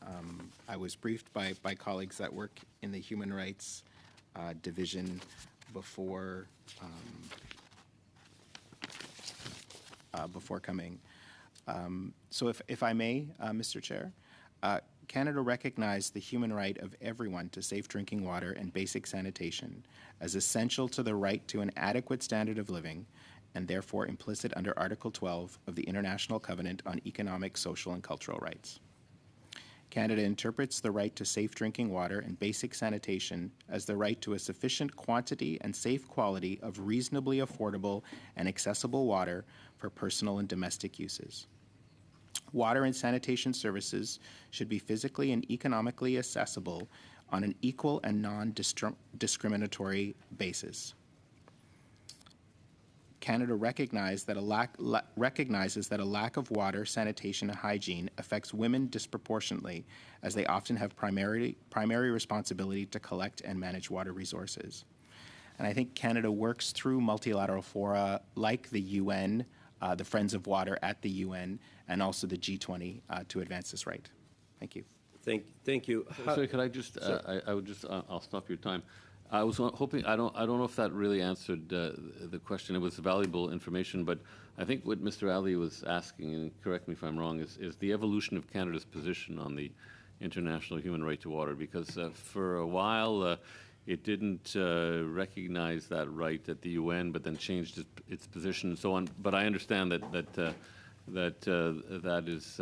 I was briefed by colleagues that work in the Human Rights Division before coming. So if I may, Mr. Chair, Canada recognized the human right of everyone to safe drinking water and basic sanitation as essential to the right to an adequate standard of living, and therefore implicit under Article 12 of the International Covenant on Economic, Social, and Cultural Rights. Canada interprets the right to safe drinking water and basic sanitation as the right to a sufficient quantity and safe quality of reasonably affordable and accessible water for personal and domestic uses. Water and sanitation services should be physically and economically accessible on an equal and non-discriminatory basis. Canada recognizes that a lack of water, sanitation, and hygiene affects women disproportionately, as they often have primary responsibility to collect and manage water resources. And I think Canada works through multilateral fora like the UN, the Friends of Water at the UN, and also the G20 to advance this right. Thank you. Thank you. Sorry, could I just, I would just, I'll stop your time. I was hoping, I don't know if that really answered the question. It was valuable information, but I think what Mr. Ali was asking, and correct me if I'm wrong, is the evolution of Canada's position on the international human right to water, because for a while it didn't recognize that right at the UN, but then changed its position and so on. But I understand that that is,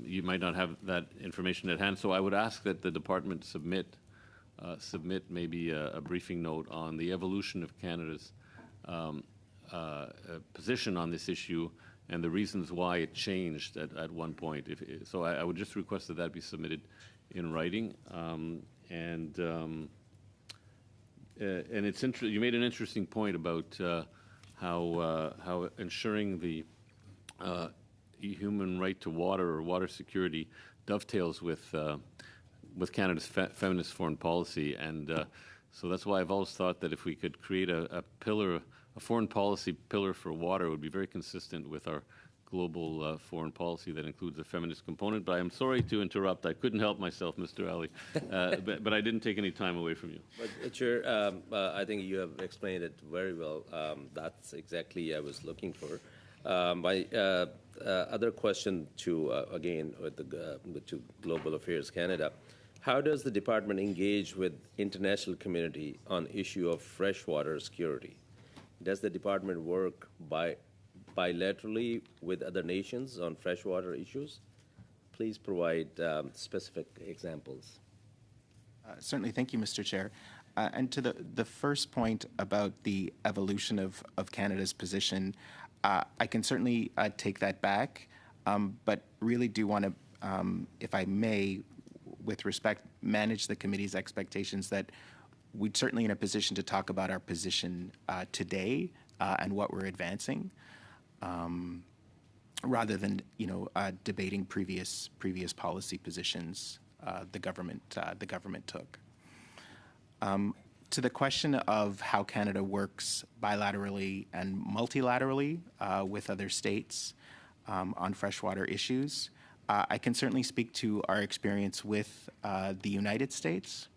you might not have that information at hand. So I would ask that the department submit maybe a briefing note on the evolution of Canada's position on this issue and the reasons why it changed at one point. So I would just request that be submitted in writing. And it's you made an interesting point about how ensuring the human right to water or water security dovetails with Canada's feminist foreign policy, and so that's why I've always thought that if we could create a foreign policy pillar for water, it would be very consistent with our global foreign policy that includes a feminist component. But I'm sorry to interrupt. I couldn't help myself, Mr. Ali, but I didn't take any time away from you. But Chair, I think you have explained it very well. That's exactly I was looking for. My other question to to Global Affairs Canada: how does the department engage with international community on issue of freshwater security? Does the department work bilaterally with other nations on freshwater issues? Please provide specific examples. Certainly, thank you, Mr. Chair. And to the first point about the evolution of Canada's position, I can certainly take that back, but really do want to, if I may, with respect, manage the committee's expectations that we're certainly in a position to talk about our position today and what we're advancing, rather than debating previous policy positions the government took. To the question of how Canada works bilaterally and multilaterally with other states on freshwater issues, I can certainly speak to our experience with the United States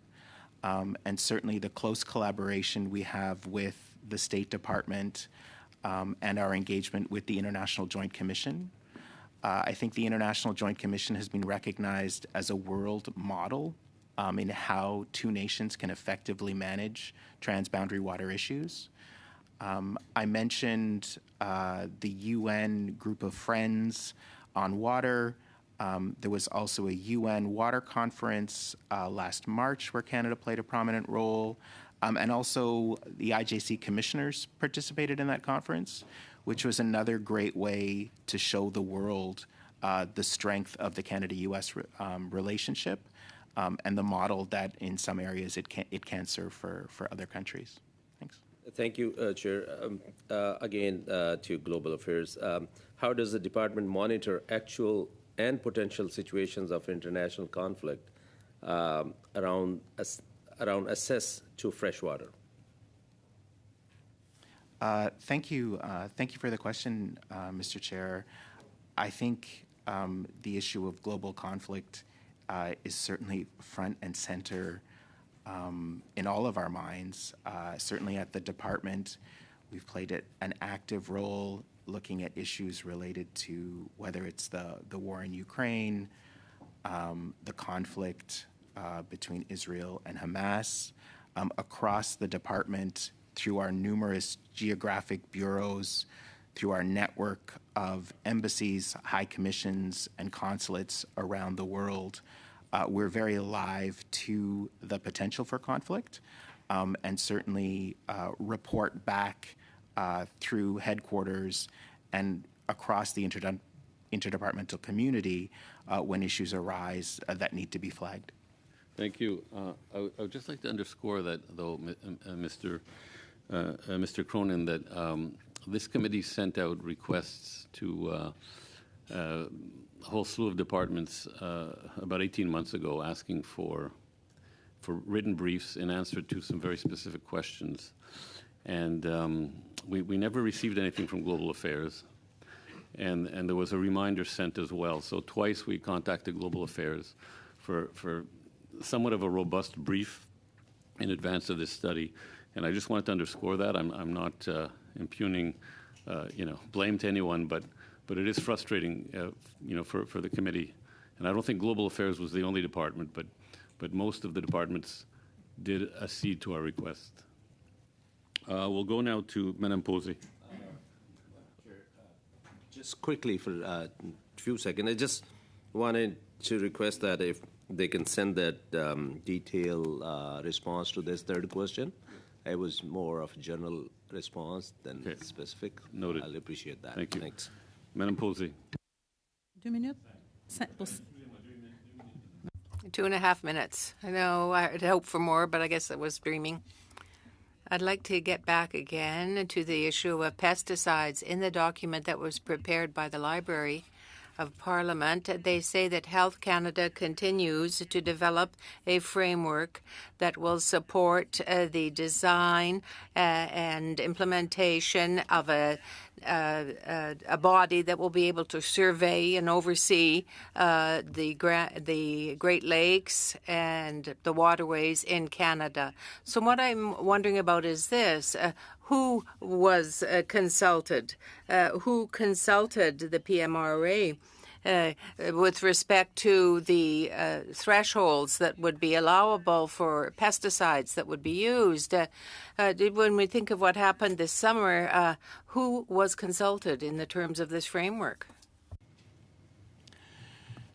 and certainly the close collaboration we have with the State Department and our engagement with the International Joint Commission. I think the International Joint Commission has been recognized as a world model in how two nations can effectively manage transboundary water issues. I mentioned the UN Group of Friends on Water. There was also a UN Water Conference last March where Canada played a prominent role. And also the IJC commissioners participated in that conference, which was another great way to show the world the strength of the Canada-US relationship and the model that in some areas it can serve for other countries. Thanks. Thank you, Chair. Again, to Global Affairs, how does the department monitor actual and potential situations of international conflict around access to fresh water? Thank you. Thank you for the question, Mr. Chair. I think the issue of global conflict is certainly front and center in all of our minds. Certainly at the department, we've played an active role looking at issues related to whether it's the war in Ukraine, the conflict between Israel and Hamas, across the department through our numerous geographic bureaus, through our network of embassies, high commissions, and consulates around the world. We're very alive to the potential for conflict and certainly report back through headquarters and across the interdepartmental community when issues arise that need to be flagged. Thank you. I would just like to underscore that, though, Mr. Cronin, that this committee sent out requests to a whole slew of departments about 18 months ago asking for written briefs in answer to some very specific questions. And we never received anything from Global Affairs. And there was a reminder sent as well. So twice we contacted Global Affairs for somewhat of a robust brief in advance of this study. And I just wanted to underscore that. I'm not impugning, blame to anyone, but it is frustrating, for the committee. And I don't think Global Affairs was the only department, but most of the departments did accede to our request. We'll go now to Madame Posey. Just quickly for a few seconds, I just wanted to request that if they can send that detailed response to this third question. It was more of a general response than specific. Noted. I'll appreciate that. Thank you. Thanks. Madame Posey. 2 minutes? 2.5 minutes. I know I had hoped for more, but I guess I was dreaming. I'd like to get back again to the issue of pesticides. In the document that was prepared by the Library of Parliament, they say that Health Canada continues to develop a framework that will support the design and implementation of a body that will be able to survey and oversee the Great Lakes and the waterways in Canada. So what I'm wondering about is this. Who was consulted? Who consulted the PMRA with respect to the thresholds that would be allowable for pesticides that would be used? When we think of what happened this summer, who was consulted in the terms of this framework?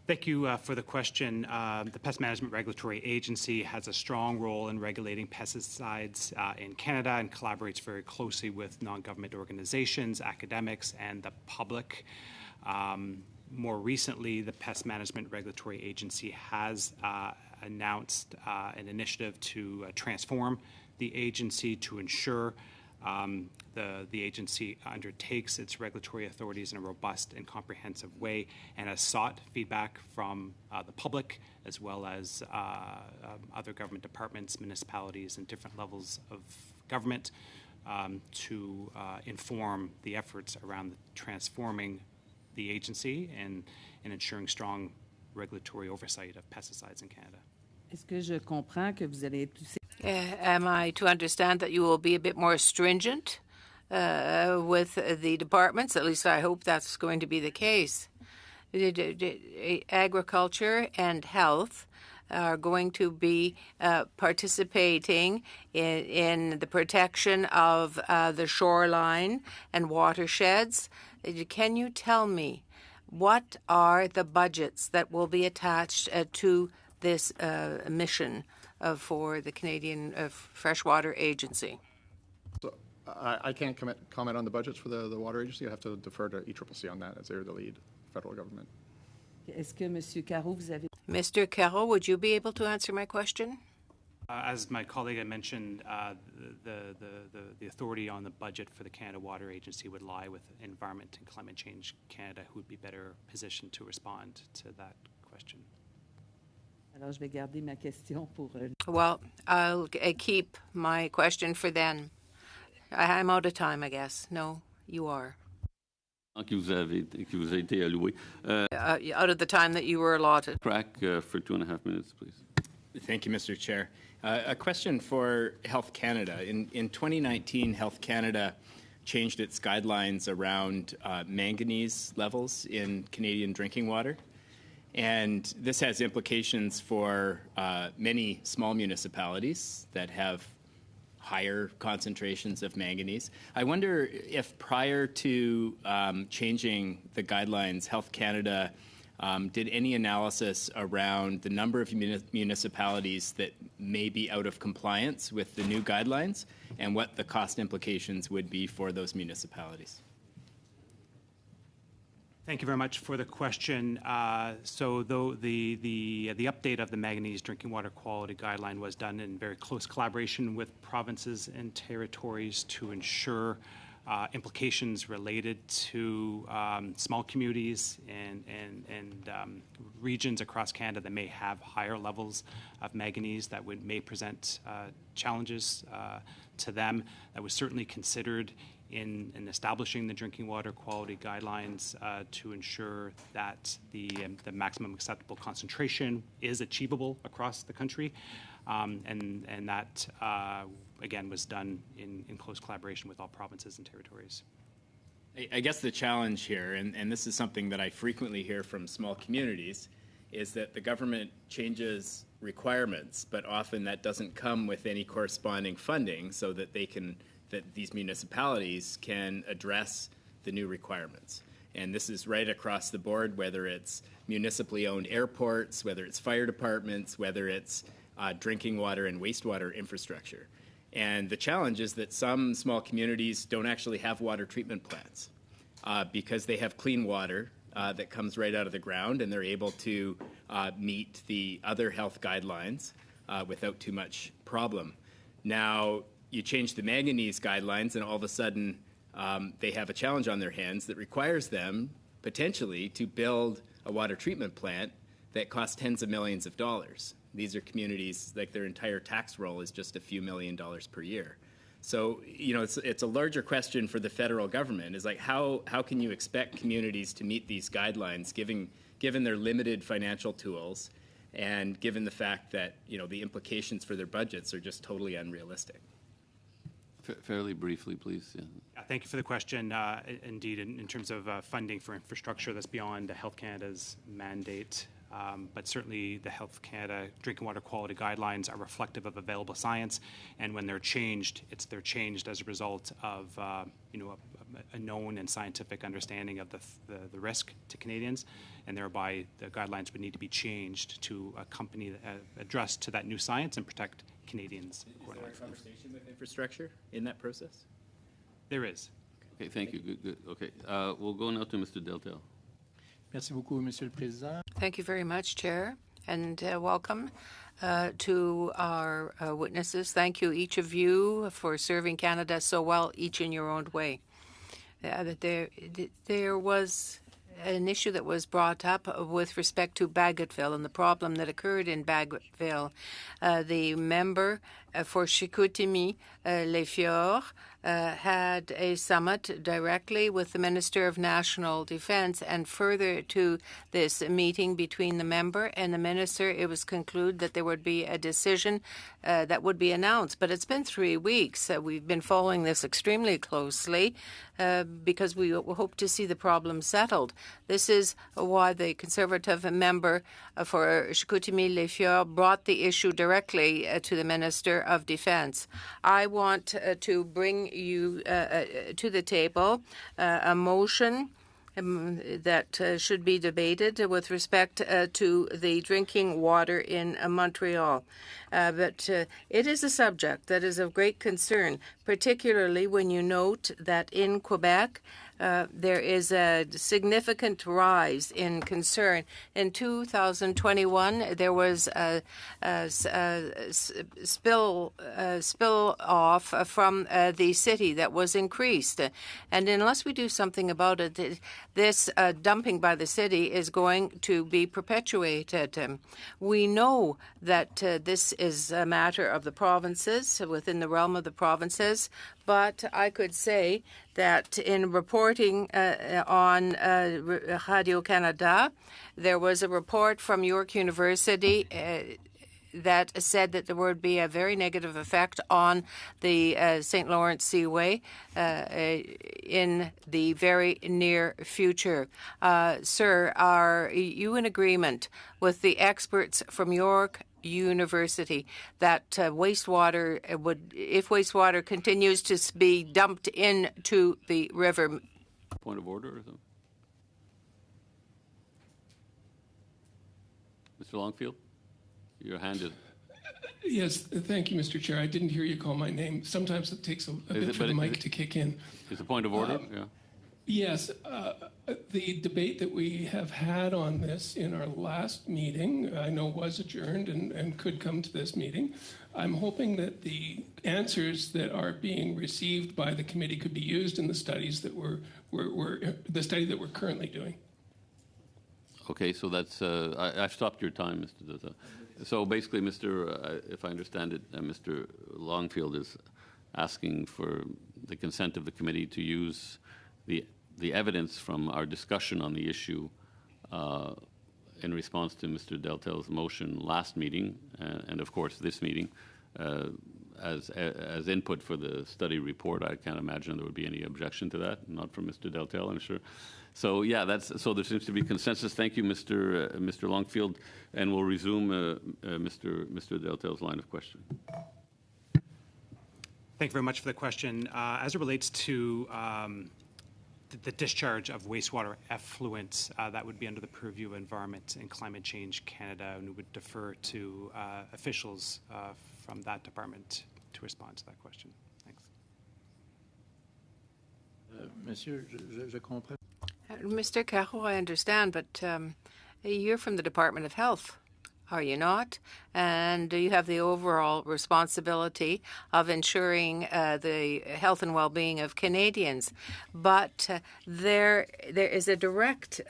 Thank you for the question. The Pest Management Regulatory Agency has a strong role in regulating pesticides in Canada and collaborates very closely with non-government organizations, academics, and the public. More recently, the Pest Management Regulatory Agency has announced an initiative to transform the agency to ensure the agency undertakes its regulatory authorities in a robust and comprehensive way, and has sought feedback from the public as well as other government departments, municipalities, and different levels of government to inform the efforts around transforming the agency and ensuring strong regulatory oversight of pesticides in Canada. Est-ce que je comprends que vous allez être plus... Am I to understand that you will be a bit more stringent with the departments? At least I hope that's going to be the case. Agriculture and health are going to be participating in the protection of the shoreline and watersheds. Can you tell me what are the budgets that will be attached to this mission for the Canadian Freshwater Agency? So I can't comment on the budgets for the water agency. I have to defer to ECCC on that, as they're the lead federal government. Est-ce que Monsieur Caro, vous avez... Mr. Carroll, would you be able to answer my question? As my colleague had mentioned, the authority on the budget for the Canada Water Agency would lie with Environment and Climate Change Canada, who would be better positioned to respond to that question. Alors, je vais garder ma question pour... Well, I'll keep my question for then. I'm out of time, I guess. No, you are. Qui vous a été alloué. Out of the time that you were allotted. Crack for 2.5 minutes, please. Thank you, Mr. Chair. A question for Health Canada. In 2019, Health Canada changed its guidelines around manganese levels in Canadian drinking water. And this has implications for many small municipalities that have higher concentrations of manganese. I wonder if prior to changing the guidelines, Health Canada did any analysis around the number of municipalities that may be out of compliance with the new guidelines and what the cost implications would be for those municipalities. Thank you very much for the question. So the update of the manganese drinking water quality guideline was done in very close collaboration with provinces and territories to ensure implications related to small communities and regions across Canada that may have higher levels of manganese that may present challenges to them. That was certainly considered in establishing the drinking water quality guidelines to ensure that the maximum acceptable concentration is achievable across the country. And that, again, was done in close collaboration with all provinces and territories. I guess the challenge here, and this is something that I frequently hear from small communities, is that the government changes requirements, but often that doesn't come with any corresponding funding so that these municipalities can address the new requirements. And this is right across the board, whether it's municipally owned airports, whether it's fire departments, whether it's drinking water and wastewater infrastructure. And the challenge is that some small communities don't actually have water treatment plants because they have clean water that comes right out of the ground, and they're able to meet the other health guidelines without too much problem. Now, you change the manganese guidelines, and all of a sudden they have a challenge on their hands that requires them potentially to build a water treatment plant that costs tens of millions of dollars. These are communities, like their entire tax roll is just a few $1 million per year. So, you know, it's a larger question for the federal government, is like how can you expect communities to meet these guidelines given their limited financial tools and given the fact that, you know, the implications for their budgets are just totally unrealistic? Fairly briefly, please. Yeah. Thank you for the question. Indeed, in terms of funding for infrastructure, that's beyond Health Canada's mandate. But certainly the Health Canada drinking water quality guidelines are reflective of available science, and when they're changed, they're changed as a result of a known and scientific understanding of the risk to Canadians, and thereby the guidelines would need to be changed to accompany, address to that new science and protect Canadians. Is there a conversation with infrastructure in that process? There is. Okay, thank you. Good. Okay, we'll go now to Mr. Deltel. Merci beaucoup, Monsieur le Président. Thank you very much, Chair, and welcome to our witnesses. Thank you, each of you, for serving Canada so well, each in your own way. There was an issue that was brought up with respect to Bagotville and the problem that occurred in Bagotville. The member for Chicoutimi, Les Fjords, had a summit directly with the Minister of National Defense, and further to this meeting between the member and the minister, it was concluded that there would be a decision that would be announced. But it's been 3 weeks. We've been following this extremely closely because we hope to see the problem settled. This is why the Conservative member for Chicoutimi, Les Fjords, brought the issue directly to the Minister of Defense. I want to bring you to the table a motion that should be debated with respect to the drinking water in Montreal. But it is a subject that is of great concern, particularly when you note that in Quebec, there is a significant rise in concern. In 2021, there was a spill off from the city that was increased. And unless we do something about it, this dumping by the city is going to be perpetuated. We know that this is a matter of the provinces, within the realm of the provinces, but I could say that in reporting on Radio-Canada, there was a report from York University that said that there would be a very negative effect on the St. Lawrence Seaway in the very near future. Sir, are you in agreement with the experts from York University that wastewater if wastewater continues to be dumped into the river? Point of order or something? Mr. Longfield, your hand is. Yes, thank you, Mr. Chair. I didn't hear you call my name. Sometimes it takes a bit for the mic to kick in. Is a point of order? Yeah. Yes, the debate that we have had on this in our last meeting, I know was adjourned and could come to this meeting. I'm hoping that the answers that are being received by the committee could be used in the studies that the study that we're currently doing. Okay, so that's I've stopped your time, Mr. Dutta. So basically, if I understand it, Mr. Longfield is asking for the consent of the committee to use the evidence from our discussion on the issue in response to Mr. Deltel's motion last meeting, and of course this meeting, as input for the study report. I can't imagine there would be any objection to that, not from Mr. Deltel, I'm sure. So yeah, so there seems to be consensus. Thank you, Mr. Longfield, and we'll resume Mr. Deltel's line of question. Thank you very much for the question. As it relates to the discharge of wastewater effluents, that would be under the purview of Environment and Climate Change Canada, and we would defer to officials from that department to respond to that question. Thanks. Monsieur, je comprends. Mr. Caro, I understand, but you're from the Department of Health, are you not? And you have the overall responsibility of ensuring the health and well-being of Canadians. But there is a direct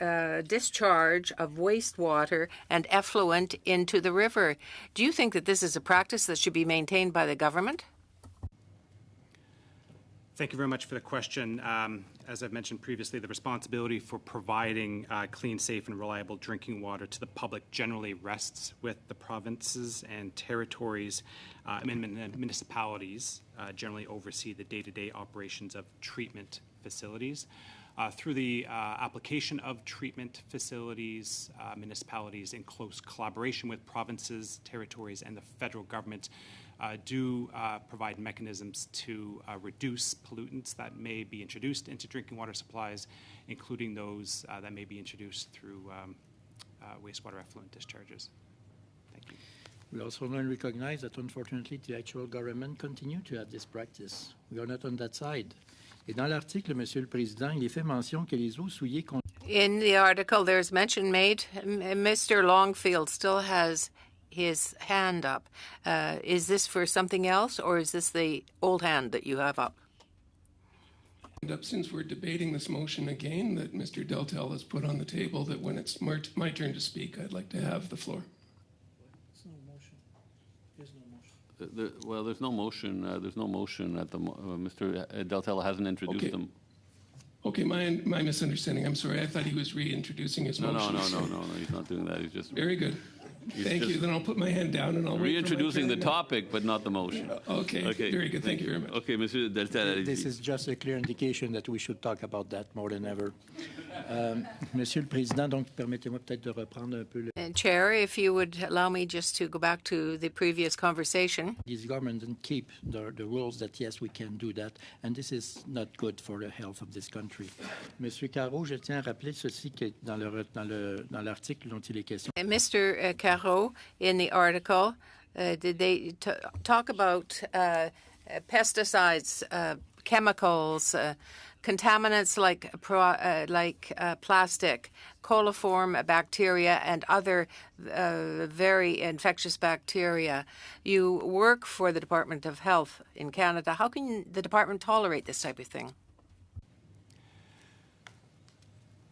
discharge of wastewater and effluent into the river. Do you think that this is a practice that should be maintained by the government? Thank you very much for the question. As I've mentioned previously, the responsibility for providing clean, safe, and reliable drinking water to the public generally rests with the provinces and territories. Municipalities generally oversee the day-to-day operations of treatment facilities. Through the application of treatment facilities, municipalities in close collaboration with provinces, territories, and the federal government do provide mechanisms to reduce pollutants that may be introduced into drinking water supplies, including those that may be introduced through wastewater effluent discharges. Thank you. We also recognize that unfortunately the actual government continue to have this practice. We are not on that side. Et dans l'article, Monsieur le Président, il est fait mention que les eaux souillées. In the article, there's mention made. Mr. Longfield still has his hand up. Is this for something else, or is this the old hand that you have up? Since we're debating this motion again that Mr. Deltel has put on the table, that when it's my turn to speak, I'd like to have the floor. Well, there's no motion. There's no motion at the. Mr. Deltel hasn't introduced them. Okay, my misunderstanding. I'm sorry. I thought he was reintroducing his motion. No. He's not doing that. He's just. Very good. Thank you. Then I'll put my hand down and I'll reintroducing the topic, but not the motion. Okay. Very good. Thank you very much. Okay, Monsieur Deltel. This is just a clear indication that we should talk about that more than ever. Monsieur le Président, donc permettez-moi peut-être de reprendre un peu le. Chair, if you would allow me just to go back to the previous conversation. These governments didn't keep the rules that yes, we can do that, and this is not good for the health of this country. Monsieur Caro, je tiens à rappeler ceci que dans l'article dont il est question. Mr. Caro, in the article, did they talk about pesticides, chemicals, contaminants like plastic, coliform bacteria, and other very infectious bacteria? You work for the Department of Health in Canada. How can the department tolerate this type of thing?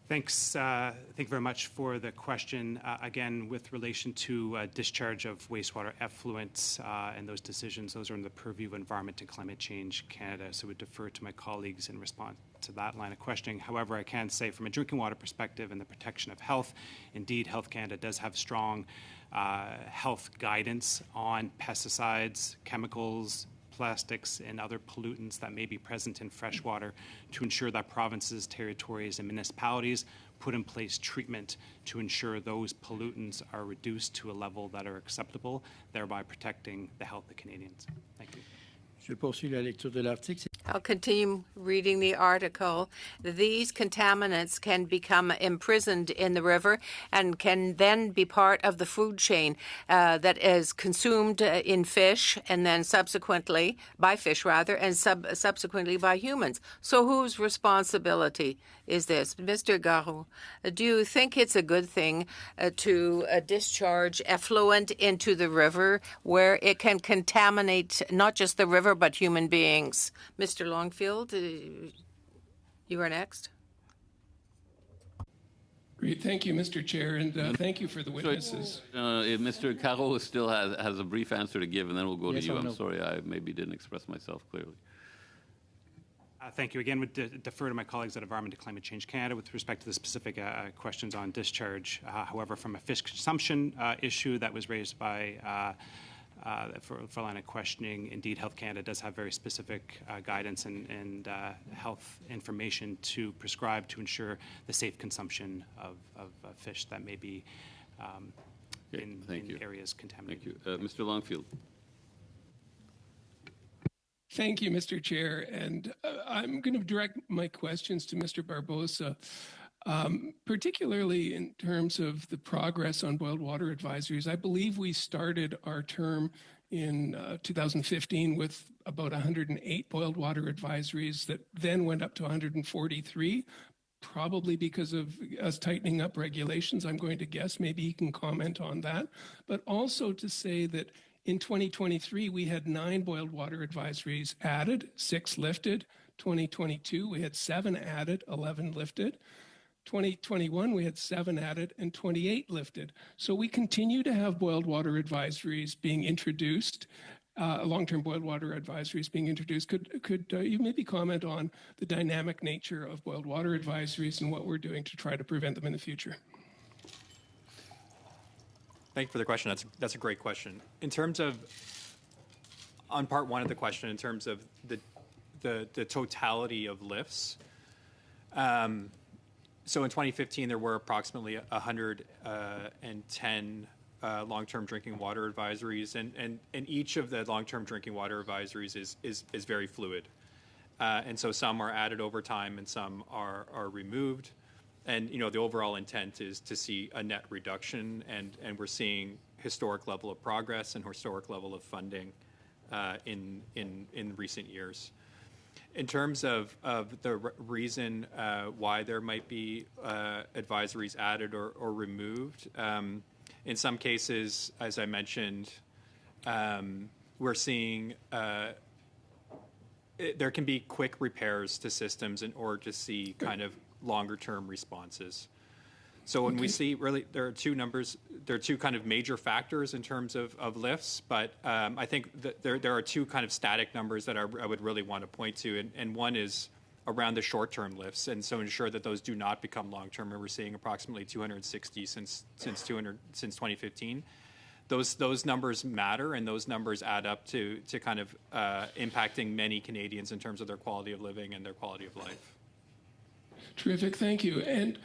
Thanks. Thank you very much for the question. Again, with relation to discharge of wastewater effluents and those decisions, those are in the purview of Environment and Climate Change Canada, so we defer to my colleagues in response to that line of questioning. However, I can say from a drinking water perspective and the protection of health, indeed, Health Canada does have strong health guidance on pesticides, chemicals, plastics, and other pollutants that may be present in fresh water to ensure that provinces, territories, and municipalities put in place treatment to ensure those pollutants are reduced to a level that are acceptable, thereby protecting the health of Canadians. Thank you. Je poursuis la lecture de l'article. I'll continue reading the article. These contaminants can become imprisoned in the river and can then be part of the food chain that is consumed in fish and then subsequently, by fish rather, and subsequently by humans. So whose responsibility is this? Mr. Garou, do you think it's a good thing to discharge effluent into the river where it can contaminate not just the river but human beings? Mr. Longfield, you are next. Great. Thank you, Mr. Chair, and thank you for the witnesses. If Mr. Caro still has a brief answer to give, and then we'll go to you. I'm sorry, I maybe didn't express myself clearly. Thank you. Again, would defer to my colleagues at Environment and Climate Change Canada with respect to the specific questions on discharge. However, from a fish consumption issue that was raised by for line of questioning, indeed, Health Canada does have very specific guidance and health information to prescribe to ensure the safe consumption of fish that may be in areas contaminated. Thank you. Mr. Longfield. Thank you, Mr. Chair. And I'm going to direct my questions to Mr. Barbosa, particularly in terms of the progress on boiled water advisories. I believe we started our term in 2015 with about 108 boiled water advisories that then went up to 143, probably because of us tightening up regulations, I'm going to guess. Maybe he can comment on that. But also to say that in 2023, we had 9 boiled water advisories added, 6 lifted. 2022, we had 7 added, 11 lifted. 2021, we had 7 added and 28 lifted. So we continue to have boiled water advisories being introduced, long-term boiled water advisories being introduced. Could you maybe comment on the dynamic nature of boiled water advisories and what we're doing to try to prevent them in the future? Thank you for the question. That's a great question. In terms of, on part one of the question, in terms of the totality of lifts, so in 2015 there were approximately 110 long-term drinking water advisories, and each of the long-term drinking water advisories is very fluid, and so some are added over time and some are removed. And the overall intent is to see a net reduction, and we're seeing historic level of progress and historic level of funding in recent years. In terms of the reason why there might be advisories added or removed, in some cases, as I mentioned, we're seeing there can be quick repairs to systems in order to see kind of longer-term responses. So when we see, really, there are two kind of major factors in terms of lifts, but I think that there are two kind of static numbers that I would really want to point to, and one is around the short-term lifts, and so ensure that those do not become long-term, and we're seeing approximately 260 since 2015. Those numbers matter, and those numbers add up to kind of impacting many Canadians in terms of their quality of living and their quality of life. Terrific, thank you. And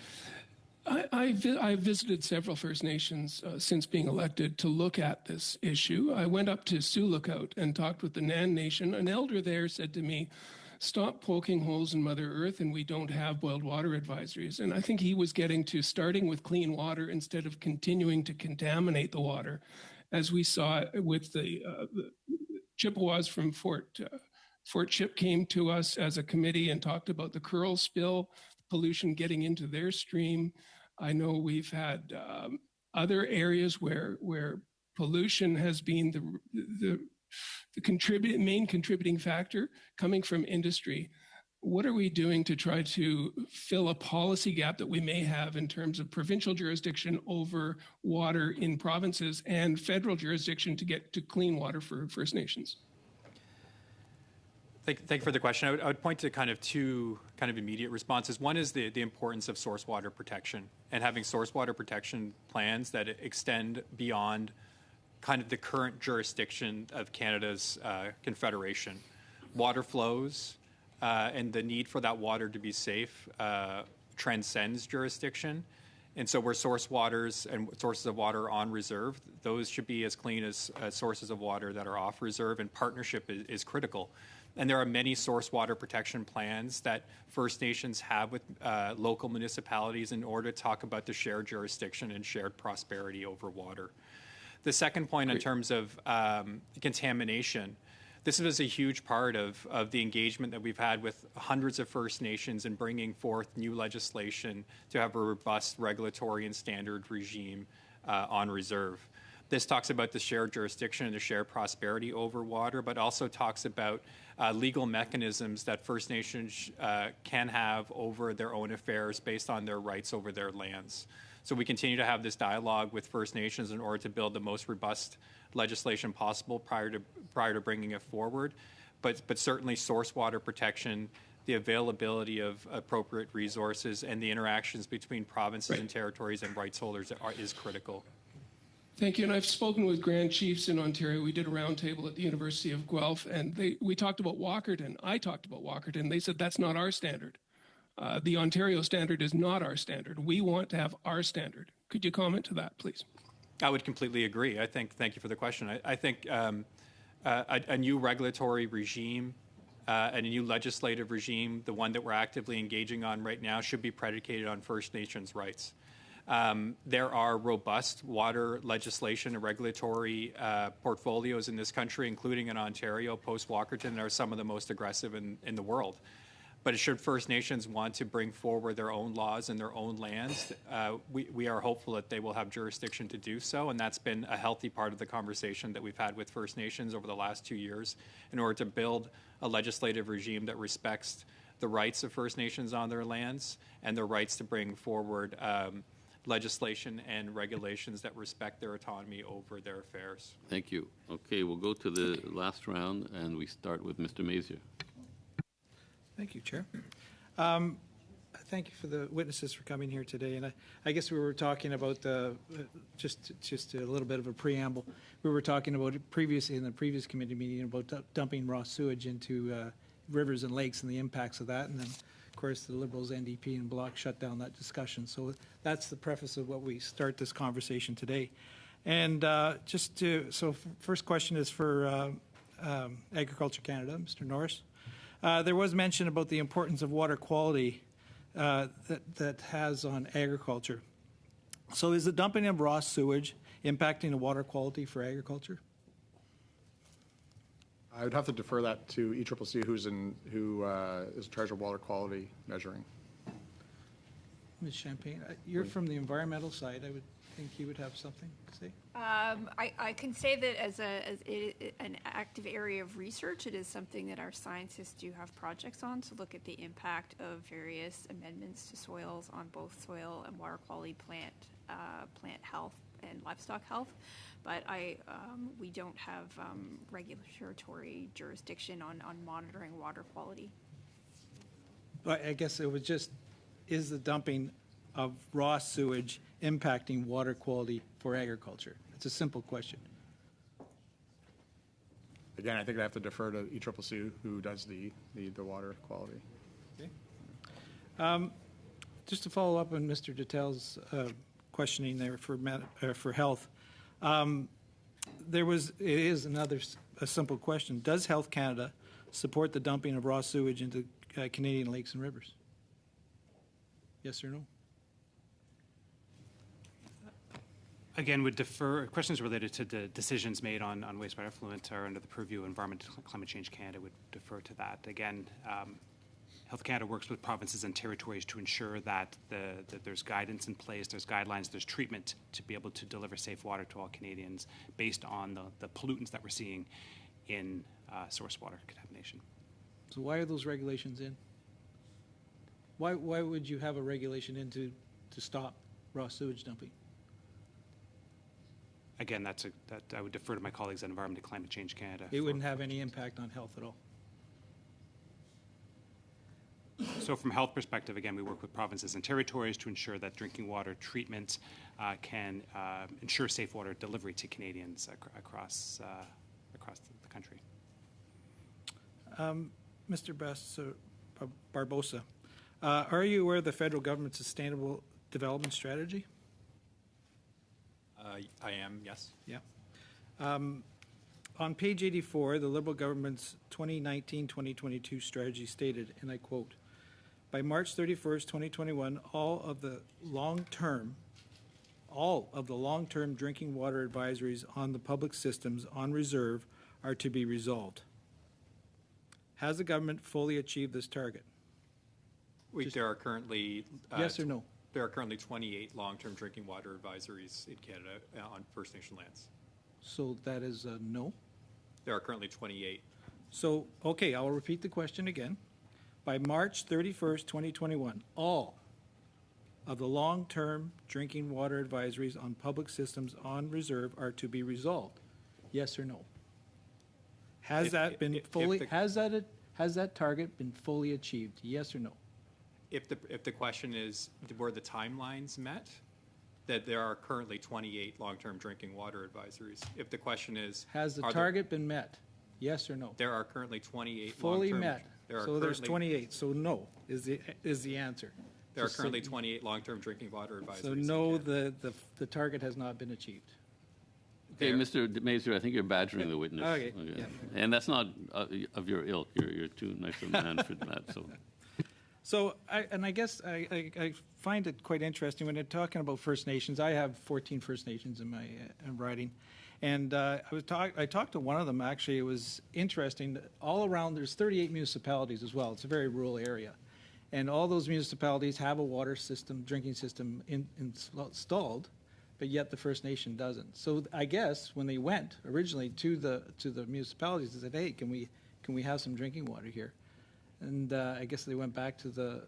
I visited several First Nations since being elected to look at this issue. I went up to Sioux Lookout and talked with the Nan Nation. An elder there said to me, "Stop poking holes in Mother Earth, and we don't have boiled water advisories." And I think he was getting to starting with clean water instead of continuing to contaminate the water, as we saw with the Chippewas from Fort Chip came to us as a committee and talked about the Curl spill, pollution getting into their stream. I know we've had other areas where pollution has been the main contributing factor coming from industry. What are we doing to try to fill a policy gap that we may have in terms of provincial jurisdiction over water in provinces and federal jurisdiction to get to clean water for First Nations? Thank you for the question. I would point to kind of two kind of immediate responses. One is the importance of source water protection and having source water protection plans that extend beyond kind of the current jurisdiction of Canada's Confederation. Water flows and the need for that water to be safe transcends jurisdiction. And so where source waters and sources of water on reserve, those should be as clean as sources of water that are off reserve, and partnership is critical. And there are many source water protection plans that First Nations have with local municipalities in order to talk about the shared jurisdiction and shared prosperity over water. The second point in terms of contamination, this was a huge part of the engagement that we've had with hundreds of First Nations in bringing forth new legislation to have a robust regulatory and standard regime on reserve. This talks about the shared jurisdiction and the shared prosperity over water, but also talks about legal mechanisms that First Nations can have over their own affairs based on their rights over their lands. So we continue to have this dialogue with First Nations in order to build the most robust legislation possible prior to bringing it forward. But certainly source water protection, the availability of appropriate resources, and the interactions between provinces and territories and rights holders is critical. Thank you. And I've spoken with Grand Chiefs in Ontario. We did a roundtable at the University of Guelph, and we talked about Walkerton. I talked about Walkerton. They said that's not our standard. The Ontario standard is not our standard. We want to have our standard. Could you comment to that, please? I would completely agree. Thank you for the question. I think a new regulatory regime and a new legislative regime, the one that we're actively engaging on right now, should be predicated on First Nations rights. There are robust water legislation and regulatory portfolios in this country, including in Ontario, post-Walkerton, that are some of the most aggressive in the world. But should First Nations want to bring forward their own laws in their own lands, we are hopeful that they will have jurisdiction to do so, and that's been a healthy part of the conversation that we've had with First Nations over the last 2 years in order to build a legislative regime that respects the rights of First Nations on their lands and their rights to bring forward legislation and regulations that respect their autonomy over their affairs. Thank you. Okay, we'll go to the last round, and we start with Mr. Mazier. Thank you, Chair. Thank you for the witnesses for coming here today. And I guess we were talking about just a little bit of a preamble. We were talking about it previously in the previous committee meeting about dumping raw sewage into rivers and lakes and the impacts of that. And then, of course, the Liberals, NDP, and Bloc shut down that discussion. So that's the preface of what we start this conversation today. And so first question is for Agriculture Canada, Mr. Norris. There was mention about the importance of water quality that has on agriculture. So is the dumping of raw sewage impacting the water quality for agriculture? I would have to defer that to ECCC, who is in charge of water quality measuring. Ms. Champagne, you're from the environmental side. I would think you would have something to say. I can say that as an active area of research, it is something that our scientists do have projects on to look at the impact of various amendments to soils on both soil and water quality, plant health, and livestock health. But we don't have regulatory jurisdiction on monitoring water quality. But I guess it was just, is the dumping of raw sewage impacting water quality for agriculture? It's a simple question. Again, I think I have to defer to ECCC, who does the water quality. Okay. Just to follow up on Mr. Dettel's questioning there for health, it is a simple question. Does Health Canada support the dumping of raw sewage into Canadian lakes and rivers? Yes or no? Again, would defer, questions related to the decisions made on wastewater effluent are under the purview of Environment and Climate Change Canada, would defer to that. Again, Health Canada works with provinces and territories to ensure that there's guidance in place, there's guidelines, there's treatment to be able to deliver safe water to all Canadians based on the pollutants that we're seeing in source water contamination. So why are those regulations in? Why would you have a regulation in to stop raw sewage dumping? Again, that I would defer to my colleagues at Environment and Climate Change Canada. It wouldn't have any impact on health at all. So from a health perspective, again, we work with provinces and territories to ensure that drinking water treatment can ensure safe water delivery to Canadians across the country. Mr. Barbosa, are you aware of the federal government's sustainable development strategy? I am, yes. Yeah. On page 84, the Liberal government's 2019-2022 strategy stated, and I quote, by March 31st, 2021, all of the long-term drinking water advisories on the public systems on reserve are to be resolved. Has the government fully achieved this target? There are currently yes or no? There are currently 28 long-term drinking water advisories in Canada on First Nation lands. So that is a no? There are currently 28. So, okay, I'll repeat the question again. By March 31st, 2021, all of the long-term drinking water advisories on public systems on reserve are to be resolved. Yes or no? Has that been fully Has that target been fully achieved? Yes or no? If the question is, were the timelines met? That there are currently 28 long-term drinking water advisories. If the question is, Has the target been met? Yes or no? There are currently 28 Fully long-term. met. So there's 28. So no is the answer. There are currently 28 long-term drinking water advisories. So no, the target has not been achieved. Okay, Mr. Mazer, I think you're badgering the witness. Okay, yeah. And that's not of your ilk. You're too nice a man for that. So, I guess I find it quite interesting when they're talking about First Nations. I have 14 First Nations in my writing, and I talked to one of them. Actually, it was interesting. All around, there's 38 municipalities as well. It's a very rural area, and all those municipalities have a water system, drinking system installed, but yet the First Nation doesn't. So I guess when they went originally to the municipalities, they said, "Hey, can we have some drinking water here?" And I guess they went back to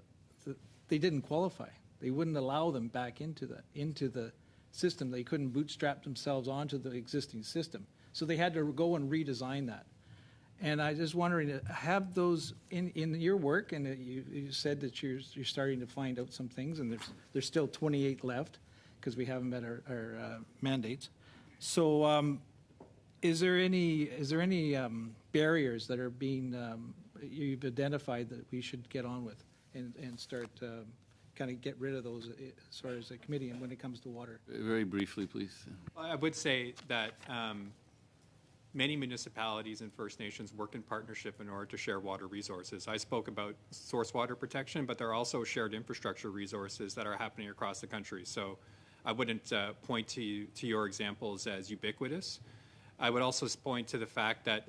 they didn't qualify. They wouldn't allow them back into the system. They couldn't bootstrap themselves onto the existing system. So they had to go and redesign that. And I was wondering, have those in your work, and you said that you're starting to find out some things, and there's still 28 left because we haven't met our mandates. So is there any barriers that are being you've identified that we should get on with and start kind of get rid of those as far as a committee and when it comes to water? very briefly, please. I would say that many municipalities and First Nations work in partnership in order to share water resources. I spoke about source water protection, but there are also shared infrastructure resources that are happening across the country. So I wouldn't point to your examples as ubiquitous. I would also point to the fact that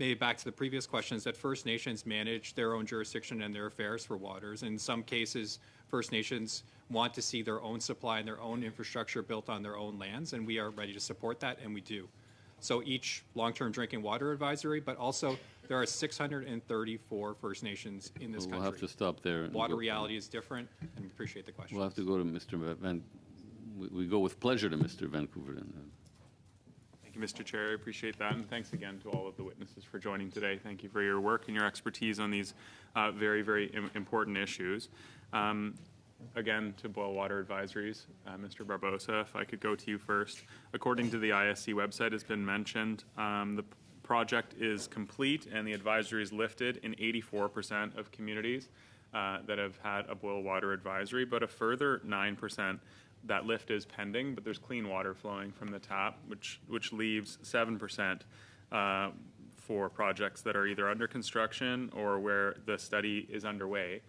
maybe back to the previous questions, that First Nations manage their own jurisdiction and their affairs for waters. In some cases, First Nations want to see their own supply and their own infrastructure built on their own lands, and we are ready to support that, and we do. So each long-term drinking water advisory, but also there are 634 First Nations in this country. We'll have to stop there. Water reality is different, and we appreciate the question. We'll have to go to Mr. We go with pleasure to Mr. Vancouver. Thank you, Mr. Chair. I appreciate that. And thanks again to all of the witnesses for joining today. Thank you for your work and your expertise on these very, very important issues. Again, to boil water advisories, Mr. Barbosa, if I could go to you first. According to the ISC website, it's been mentioned, the project is complete and the advisory is lifted in 84% of communities that have had a boil water advisory, but a further 9% that lift is pending, but there's clean water flowing from the tap, which leaves 7% for projects that are either under construction or where the study is underway.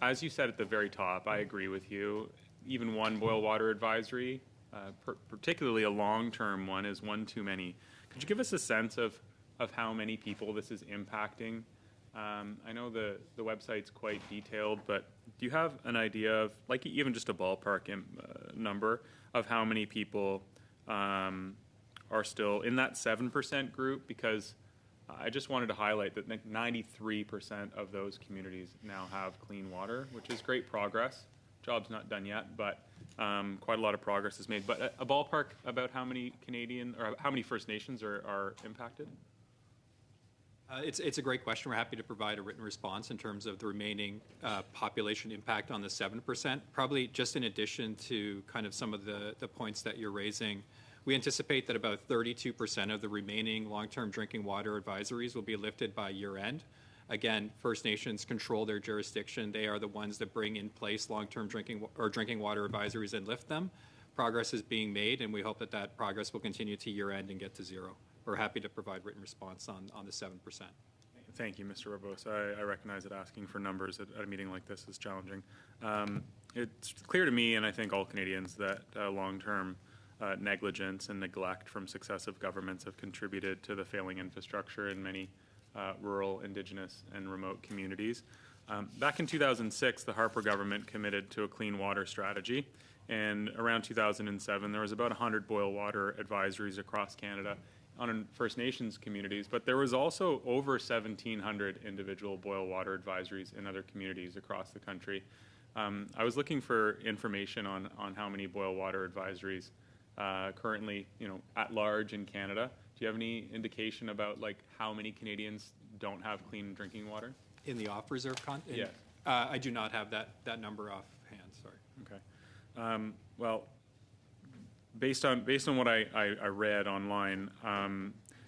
As you said at the very top, I agree with you. Even one boil water advisory, particularly a long-term one, is one too many. Could you give us a sense of how many people this is impacting? I know the website's quite detailed, but do you have an idea of, like even just a ballpark number of how many people are still in that 7% group? Because I just wanted to highlight that 93% of those communities now have clean water, which is great progress. Job's not done yet, but quite a lot of progress is made. But a ballpark about how many Canadian or how many First Nations are impacted? It's a great question. We're happy to provide a written response in terms of the remaining population impact on the 7%. Probably just in addition to kind of some of the points that you're raising, we anticipate that about 32% of the remaining long-term drinking water advisories will be lifted by year-end. Again, First Nations control their jurisdiction. They are the ones that bring in place long-term drinking water advisories and lift them. Progress is being made, and we hope that progress will continue to year-end and get to zero. We're happy to provide written response on the 7%. Thank you, Mr. Barbosa. I recognize that asking for numbers at a meeting like this is challenging. It's clear to me, and I think all Canadians, that long-term negligence and neglect from successive governments have contributed to the failing infrastructure in many rural, Indigenous, and remote communities. Back in 2006, the Harper government committed to a clean water strategy, and around 2007, there was about 100 boil water advisories across Canada on First Nations communities, but there was also over 1,700 individual boil water advisories in other communities across the country. I was looking for information on how many boil water advisories currently, at large in Canada. Do you have any indication about like how many Canadians don't have clean drinking water? In the off-reserve Yes. I do not have that number offhand, sorry. Okay. Well, based on what I read online,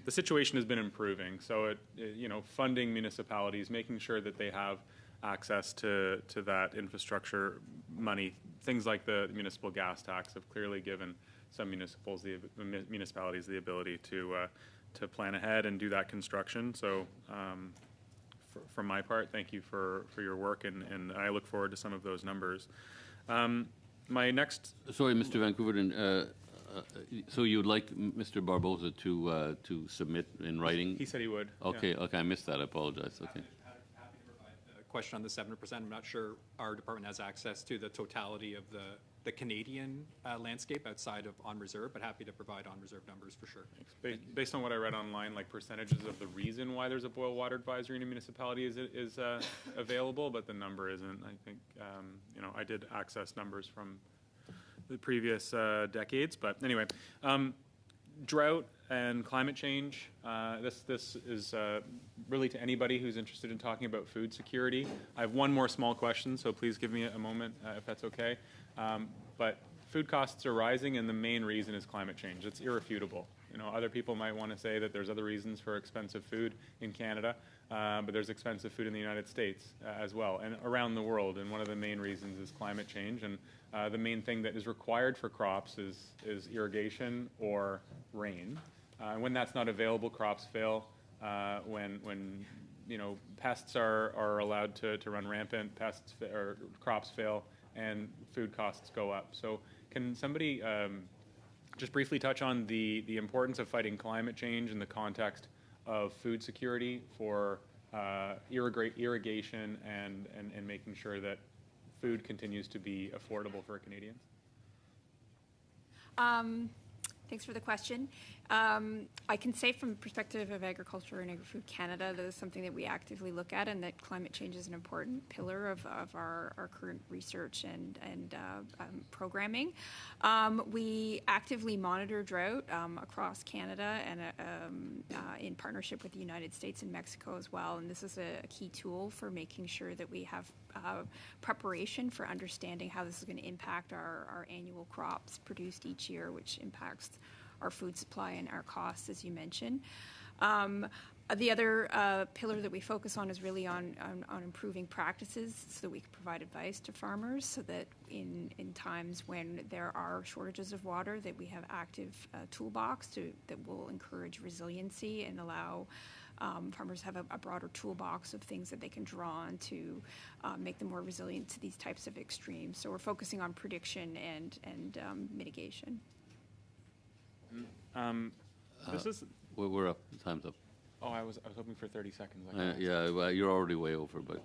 the situation has been improving. So funding municipalities, making sure that they have access to that infrastructure money, things like the municipal gas tax have clearly given some municipalities the ability to plan ahead and do that construction. So from my part, thank you for your work, and I look forward to some of those numbers. My next... Sorry, Mr. Vancouver, so you would like Mr. Barbosa to submit in writing? He said he would. Okay, yeah. okay, I missed that. I apologize. Okay. Happy to provide a question on the 7%. I'm not sure our department has access to the totality of the Canadian landscape outside of on reserve, but happy to provide on reserve numbers for sure. Based on what I read online, like percentages of the reason why there's a boil water advisory in a municipality is available, but the number isn't. I think I did access numbers from the previous decades, but anyway, drought and climate change. This is really to anybody who's interested in talking about food security. I have one more small question, so please give me a moment if that's okay. But food costs are rising, and the main reason is climate change. It's irrefutable. Other people might want to say that there's other reasons for expensive food in Canada, but there's expensive food in the United States as well, and around the world. And one of the main reasons is climate change. And the main thing that is required for crops is irrigation or rain. When that's not available, crops fail. When pests are allowed to run rampant, crops fail, and food costs go up. So can somebody just briefly touch on the importance of fighting climate change in the context of food security for irrigation and making sure that food continues to be affordable for Canadians? Thanks for the question. I can say from the perspective of Agriculture and Agri-Food Canada, that is something that we actively look at, and that climate change is an important pillar of our current research and programming. We actively monitor drought across Canada and in partnership with the United States and Mexico as well, and this is a key tool for making sure that we have preparation for understanding how this is going to impact our annual crops produced each year, which impacts our food supply and our costs, as you mentioned. The other pillar that we focus on is really on improving practices so that we can provide advice to farmers, so that in times when there are shortages of water, that we have active toolbox that will encourage resiliency and allow farmers have a broader toolbox of things that they can draw on to make them more resilient to these types of extremes. So we're focusing on prediction and mitigation. We're up. Time's up. Oh, I was hoping for 30 seconds. Yeah, well, you're already way over, but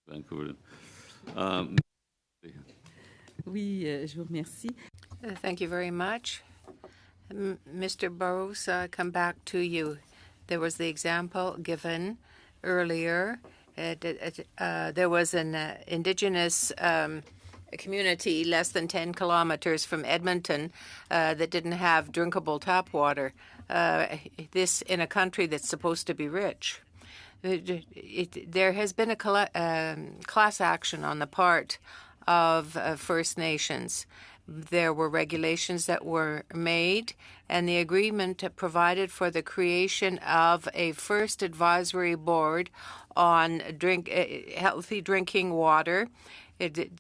Vancouver. Oui, je vous remercie. Thank you very much. Mr. Burrows, come back to you. There was the example given earlier. There was an Indigenous community less than 10 kilometers from Edmonton that didn't have drinkable tap water. This in a country that's supposed to be rich. There has been a class action on the part of First Nations. There were regulations that were made, and the agreement provided for the creation of a first advisory board on healthy drinking water.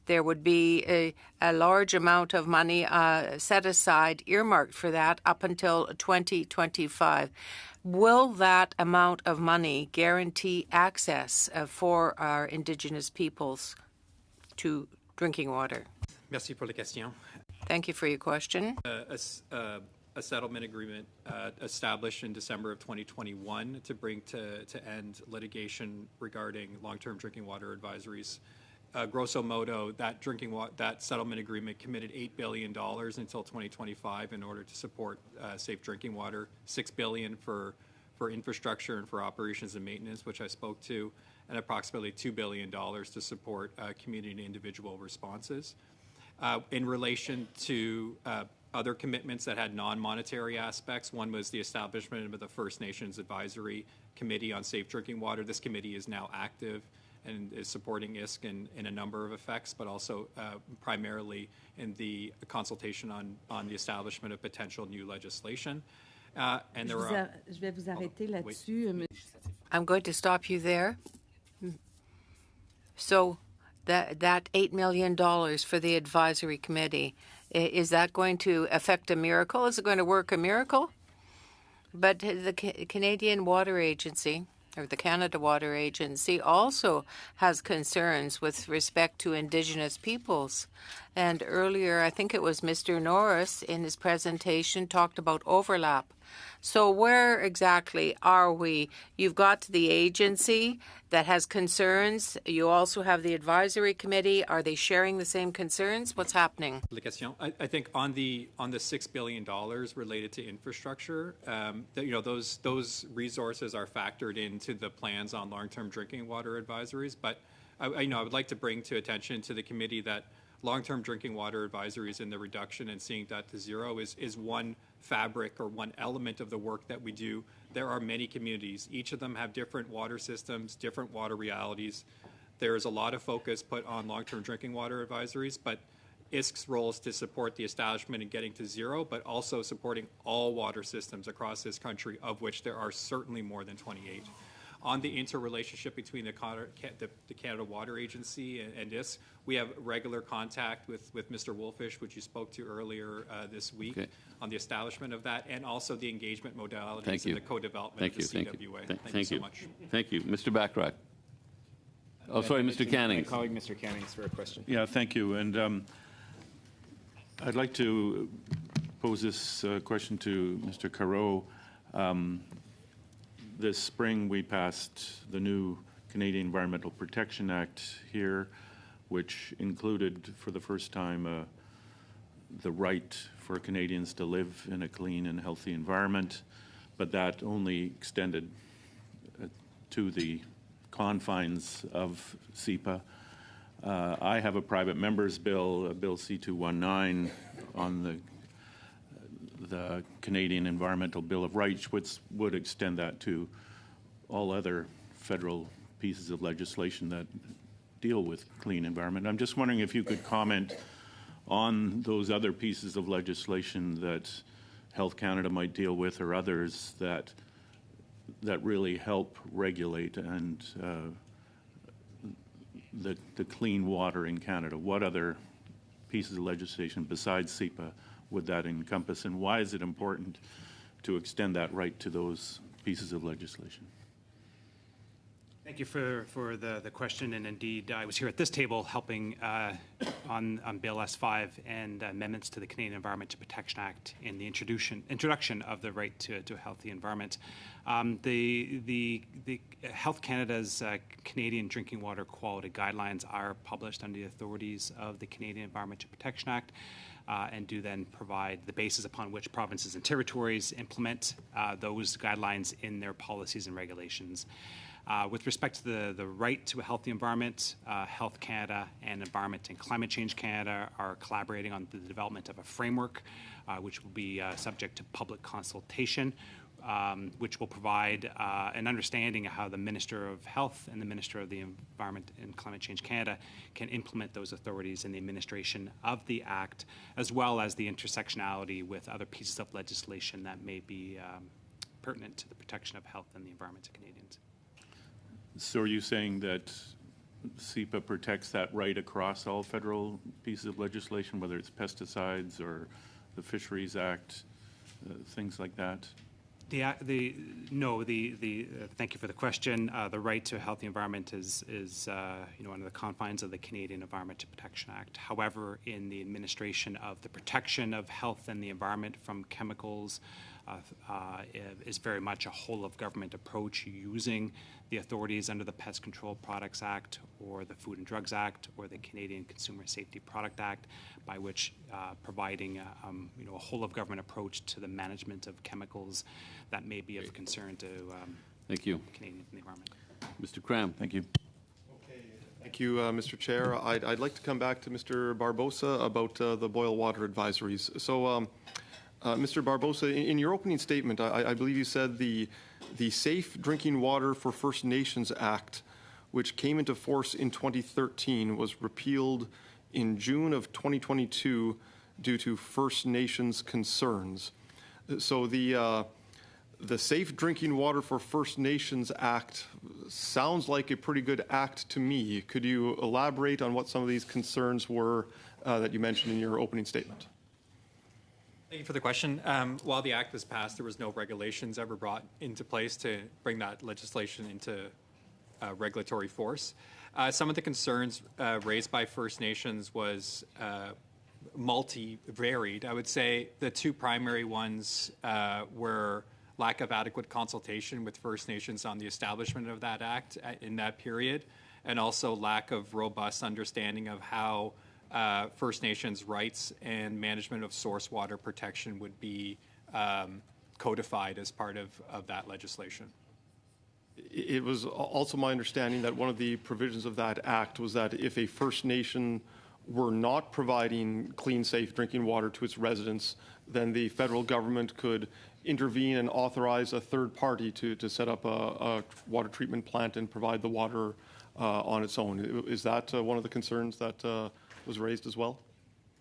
There would be a large amount of money set aside, earmarked for that, up until 2025. Will that amount of money guarantee access for our Indigenous peoples to drinking water? Merci pour la question. Thank you for your question. A settlement agreement established in December of 2021 to bring to end litigation regarding long-term drinking water advisories. Grosso modo, that settlement agreement committed $8 billion until 2025 in order to support safe drinking water, $6 billion for infrastructure and for operations and maintenance, which I spoke to, and approximately $2 billion to support community and individual responses. In relation to other commitments that had non-monetary aspects. One was the establishment of the First Nations Advisory Committee on Safe Drinking Water. This committee is now active and is supporting ISK in a number of effects, but also primarily in the consultation on the establishment of potential new legislation. And there are. Je vais vous arrêter là-dessus. I'm going to stop you there. So that $8 million for the advisory committee, is that going to affect a miracle? Is it going to work a miracle? But the Canadian Water Agency, or the Canada Water Agency, also has concerns with respect to Indigenous peoples. And earlier, I think it was Mr. Norris in his presentation talked about overlap. So where exactly are we? You've got the agency that has concerns. You also have the advisory committee. Are they sharing the same concerns? What's happening? I think on the $6 billion related to infrastructure, those resources are factored into the plans on long-term drinking water advisories. But I would like to bring to attention to the committee that long-term drinking water advisories and the reduction and seeing that to zero is one fabric or one element of the work that we do. There are many communities. Each of them have different water systems, different water realities. There is a lot of focus put on long-term drinking water advisories, but ISK's role is to support the establishment and getting to zero, but also supporting all water systems across this country, of which there are certainly more than 28. On the interrelationship between the Canada Water Agency and ISK, we have regular contact with Mr. Wolfish, which you spoke to earlier this week, on the establishment of that, and also the engagement modalities and the co-development of the CWA. Thank you so much. Thank you. Mr. Bachrach. Oh, sorry, Mr. Canning. My colleague, Mr. Canning, for a question. Yeah, thank you. And I'd like to pose this question to Mr. Carreau. This spring, we passed the new Canadian Environmental Protection Act here, which included, for the first time, the right for Canadians to live in a clean and healthy environment, but that only extended to the confines of SEPA. I have a private member's bill, Bill C-219, on the Canadian Environmental Bill of Rights, which would extend that to all other federal pieces of legislation that deal with clean environment. I'm just wondering if you could comment on those other pieces of legislation that Health Canada might deal with, or others that really help regulate and the clean water in Canada. What other pieces of legislation besides SEPA would that encompass, and why is it important to extend that right to those pieces of legislation? Thank you for the question, and indeed, I was here at this table helping on Bill S5 and amendments to the Canadian Environmental Protection Act in the introduction of the right to a healthy environment. The Health Canada's Canadian Drinking Water Quality Guidelines are published under the authorities of the Canadian Environmental Protection Act. And do then provide the basis upon which provinces and territories implement those guidelines in their policies and regulations. With respect to the right to a healthy environment, Health Canada and Environment and Climate Change Canada are collaborating on the development of a framework which will be subject to public consultation, which will provide an understanding of how the Minister of Health and the Minister of the Environment and Climate Change Canada can implement those authorities in the administration of the Act, as well as the intersectionality with other pieces of legislation that may be pertinent to the protection of health and the environment of Canadians. So are you saying that SEPA protects that right across all federal pieces of legislation, whether it's pesticides or the Fisheries Act, things like that? Thank you for the question. The right to a healthy environment is under the confines of the Canadian Environmental Protection Act. However, in the administration of the protection of health and the environment from chemicals is very much a whole of government approach, using the authorities under the Pest Control Products Act or the Food and Drugs Act or the Canadian Consumer Safety Product Act, by which providing a whole of government approach to the management of chemicals that may be of concern to Thank you. Canadians and the environment. Mr. Cram. Thank you. Okay, Thank you, Mr. Chair. I'd like to come back to Mr. Barbosa about the boil water advisories. So, Mr. Barbosa, in your opening statement, I believe you said the Safe Drinking Water for First Nations Act, which came into force in 2013, was repealed in June of 2022 due to First Nations concerns. So the Safe Drinking Water for First Nations Act sounds like a pretty good act to me. Could you elaborate on what some of these concerns were that you mentioned in your opening statement? Thank you for the question. While the act was passed, there was no regulations ever brought into place to bring that legislation into regulatory force. Some of the concerns raised by First Nations was multi-varied. I would say the two primary ones were lack of adequate consultation with First Nations on the establishment of that act in that period, and also lack of robust understanding of how First Nations rights and management of source water protection would be codified as part of that legislation. It was also my understanding that one of the provisions of that act was that if a First Nation were not providing clean, safe drinking water to its residents, then the federal government could intervene and authorize a third party to set up a water treatment plant and provide the water on its own. Is that one of the concerns that was raised as well?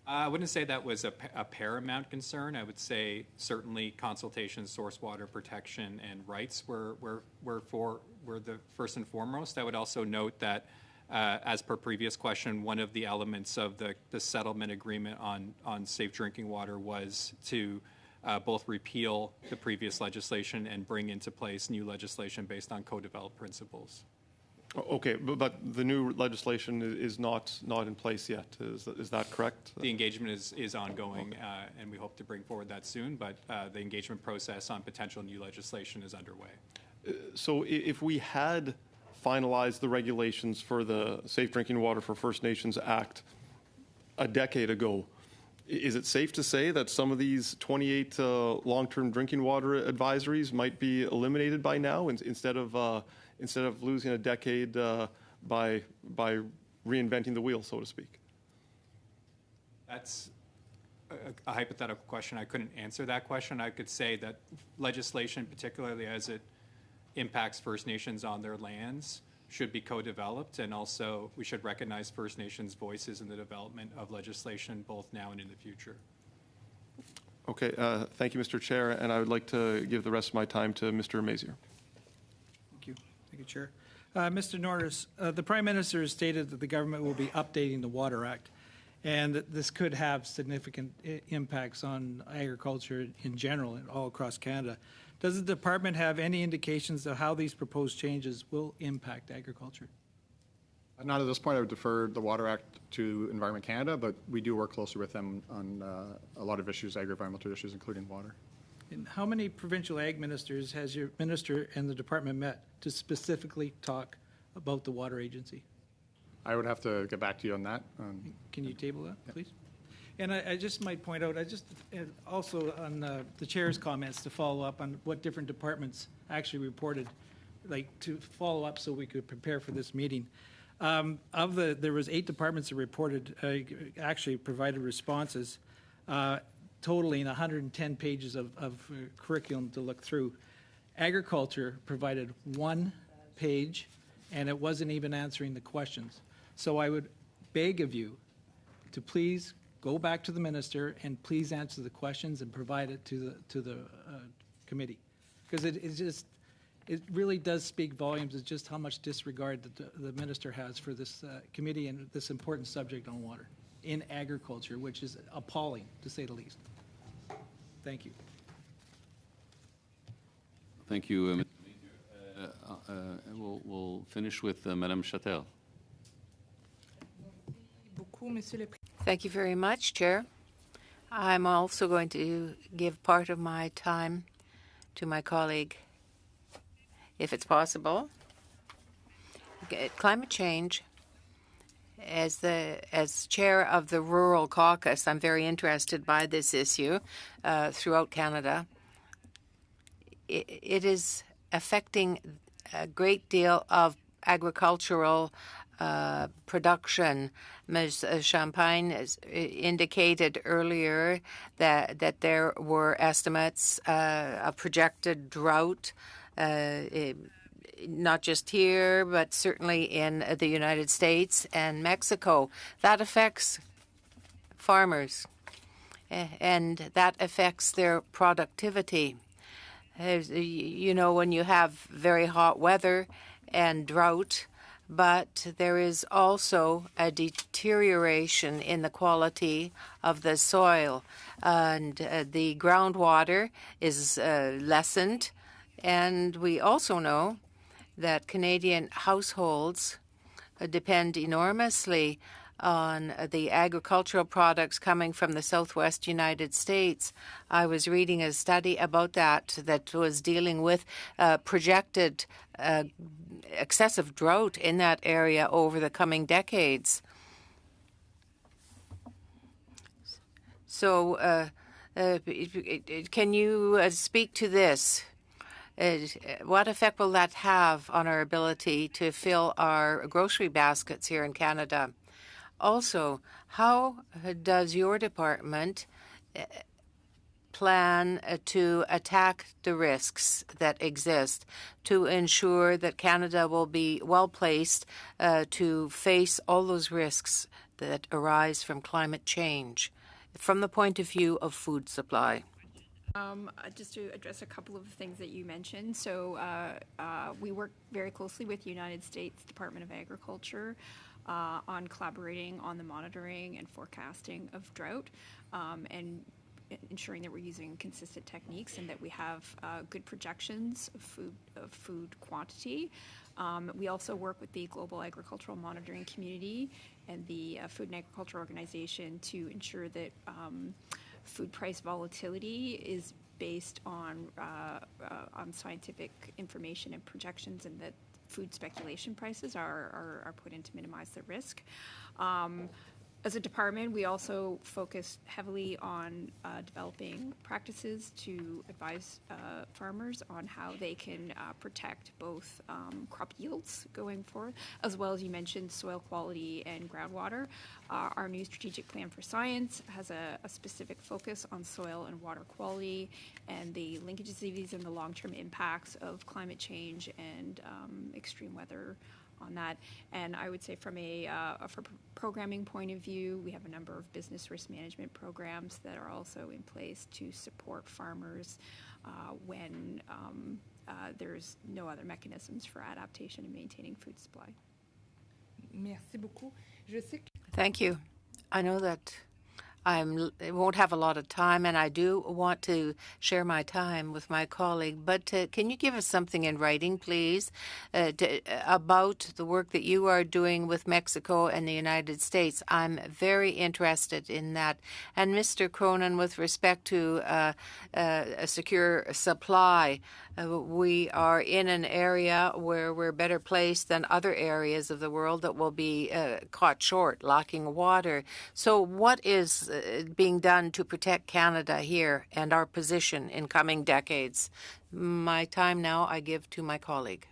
I wouldn't say that was a paramount concern. I would say certainly consultation, source water protection, and rights were the first and foremost. I would also note that, as per previous question, one of the elements of the settlement agreement on safe drinking water was to both repeal the previous legislation and bring into place new legislation based on co-developed principles. Okay, but the new legislation is not in place yet. Is that correct? The engagement is ongoing, okay. And we hope to bring forward that soon, but the engagement process on potential new legislation is underway. So if we had finalized the regulations for the Safe Drinking Water for First Nations Act a decade ago, is it safe to say that some of these 28 long-term drinking water advisories might be eliminated by now instead of losing a decade by reinventing the wheel, so to speak? That's a hypothetical question. I couldn't answer that question. I could say that legislation, particularly as it impacts First Nations on their lands, should be co-developed, and also we should recognize First Nations voices in the development of legislation both now and in the future. Okay, thank you, Mr. Chair, and I would like to give the rest of my time to Mr. Mazier. Thank you. Thank you, Chair. Mr. Norris, the Prime Minister has stated that the government will be updating the Water Act, and that this could have significant impacts on agriculture in general and all across Canada. Does the department have any indications of how these proposed changes will impact agriculture? Not at this point. I would defer the Water Act to Environment Canada, but we do work closely with them on a lot of issues, agri-environmental issues, including water. And how many provincial ag ministers has your minister and the department met to specifically talk about the water agency? I would have to get back to you on that. Can you table that, please? And I just might point out, also on the chair's comments to follow up on what different departments actually reported, like to follow up so we could prepare for this meeting. There was 8 departments that reported, actually provided responses, totaling 110 pages of curriculum to look through. Agriculture provided 1 page, and it wasn't even answering the questions. So I would beg of you to please go back to the minister and please answer the questions and provide it to the committee, because it really does speak volumes of just how much disregard the minister has for this committee and this important subject on water in agriculture, which is appalling to say the least. Thank you. Thank you, Mr. Mazier. We'll finish with Madame Chatel. Thank you very much, Chair. I'm also going to give part of my time to my colleague, if it's possible. Climate change, as chair of the Rural Caucus, I'm very interested by this issue throughout Canada. It is affecting a great deal of agricultural production. Ms. Champagne has indicated earlier that there were estimates of projected drought, not just here, but certainly in the United States and Mexico. That affects farmers, and that affects their productivity. You know, when you have very hot weather and drought, but there is also a deterioration in the quality of the soil, and the groundwater is lessened. And we also know that Canadian households depend enormously on the agricultural products coming from the southwest United States. I was reading a study about that was dealing with projected excessive drought in that area over the coming decades. So can you speak to this? What effect will that have on our ability to fill our grocery baskets here in Canada? Also, how does your department plan to attack the risks that exist to ensure that Canada will be well placed to face all those risks that arise from climate change from the point of view of food supply? Just to address a couple of things that you mentioned. So we work very closely with United States Department of Agriculture on collaborating on the monitoring and forecasting of drought and ensuring that we're using consistent techniques and that we have good projections of food quantity. We also work with the Global Agricultural Monitoring Community and the Food and Agriculture Organization to ensure that food price volatility is based on scientific information and projections, and that food speculation prices are put in to minimize the risk. As a department, we also focus heavily on developing practices to advise farmers on how they can protect both crop yields going forward, as well as you mentioned soil quality and groundwater. Our new strategic plan for science has a specific focus on soil and water quality and the linkages of these and the long-term impacts of climate change and extreme weather on that. And I would say from a programming point of view, we have a number of business risk management programs that are also in place to support farmers when there's no other mechanisms for adaptation and maintaining food supply. Merci beaucoup. Thank you. I know that I won't have a lot of time, and I do want to share my time with my colleague, but can you give us something in writing, please, about the work that you are doing with Mexico and the United States? I'm very interested in that. And Mr. Cronin, with respect to a secure supply, we are in an area where we're better placed than other areas of the world that will be caught short, lacking water. So what is being done to protect Canada here and our position in coming decades? My time now I give to my colleague.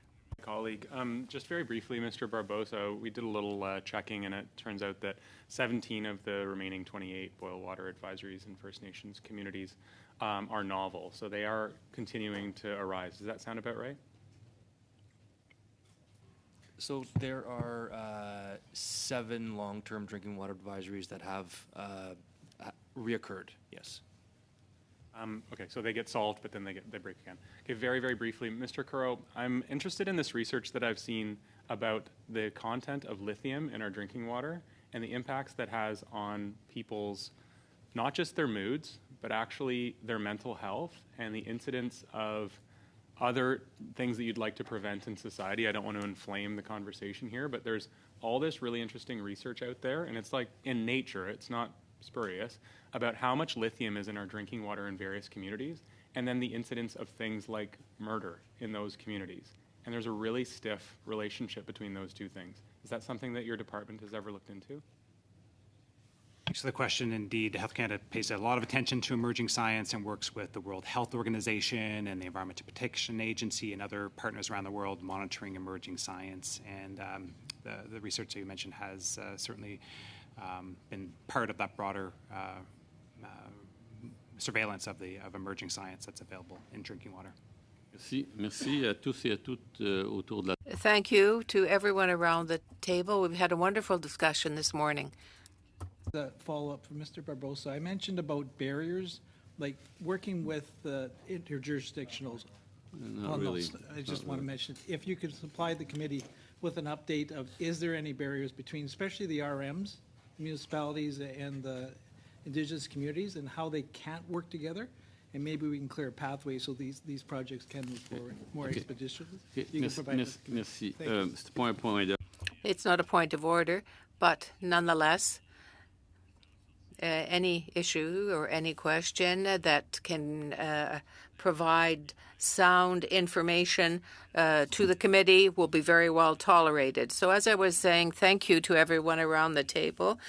Just very briefly, Mr. Barbosa, we did a little checking, and it turns out that 17 of the remaining 28 boil water advisories in First Nations communities are novel. So they are continuing to arise. Does that sound about right? So there are 7 long-term drinking water advisories that have reoccurred, yes. Okay, so they get solved, but then they break again. Okay, very, very briefly, Mr. Curro, I'm interested in this research that I've seen about the content of lithium in our drinking water and the impacts that has on people's, not just their moods, but actually their mental health and the incidence of other things that you'd like to prevent in society. I don't want to inflame the conversation here, but there's all this really interesting research out there, and it's like in Nature, it's not spurious, about how much lithium is in our drinking water in various communities, and then the incidence of things like murder in those communities. And there's a really stiff relationship between those two things. Is that something that your department has ever looked into? Thanks for the question. Indeed, Health Canada pays a lot of attention to emerging science and works with the World Health Organization and the Environmental Protection Agency and other partners around the world monitoring emerging science. And the research that you mentioned has certainly been part of that broader surveillance of emerging science that's available in drinking water. Merci à tous et à toutes autour de la. Thank you to everyone around the table. We've had a wonderful discussion this morning. The follow-up from Mr. Barbosa. I mentioned about barriers, like working with the interjurisdictionals. Not really. I just Not want to really. mention, if you could supply the committee with an update of, is there any barriers between, especially the RMs, municipalities and the Indigenous communities, and how they can't work together? And maybe we can clear a pathway so these projects can move forward more Okay. expeditiously. Okay, You can provide us- Merci. Thank you. C'est pas un point d'ordre. It's not a point of order, but nonetheless, any issue or any question that can provide sound information to the committee will be very well tolerated. So as I was saying, thank you to everyone around the table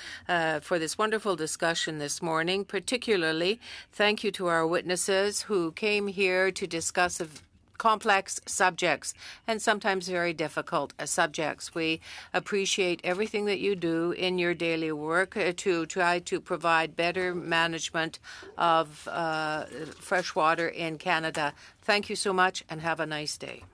for this wonderful discussion this morning. Particularly, thank you to our witnesses who came here to discuss complex subjects and sometimes very difficult subjects. We appreciate everything that you do in your daily work to try to provide better management of fresh water in Canada. Thank you so much and have a nice day.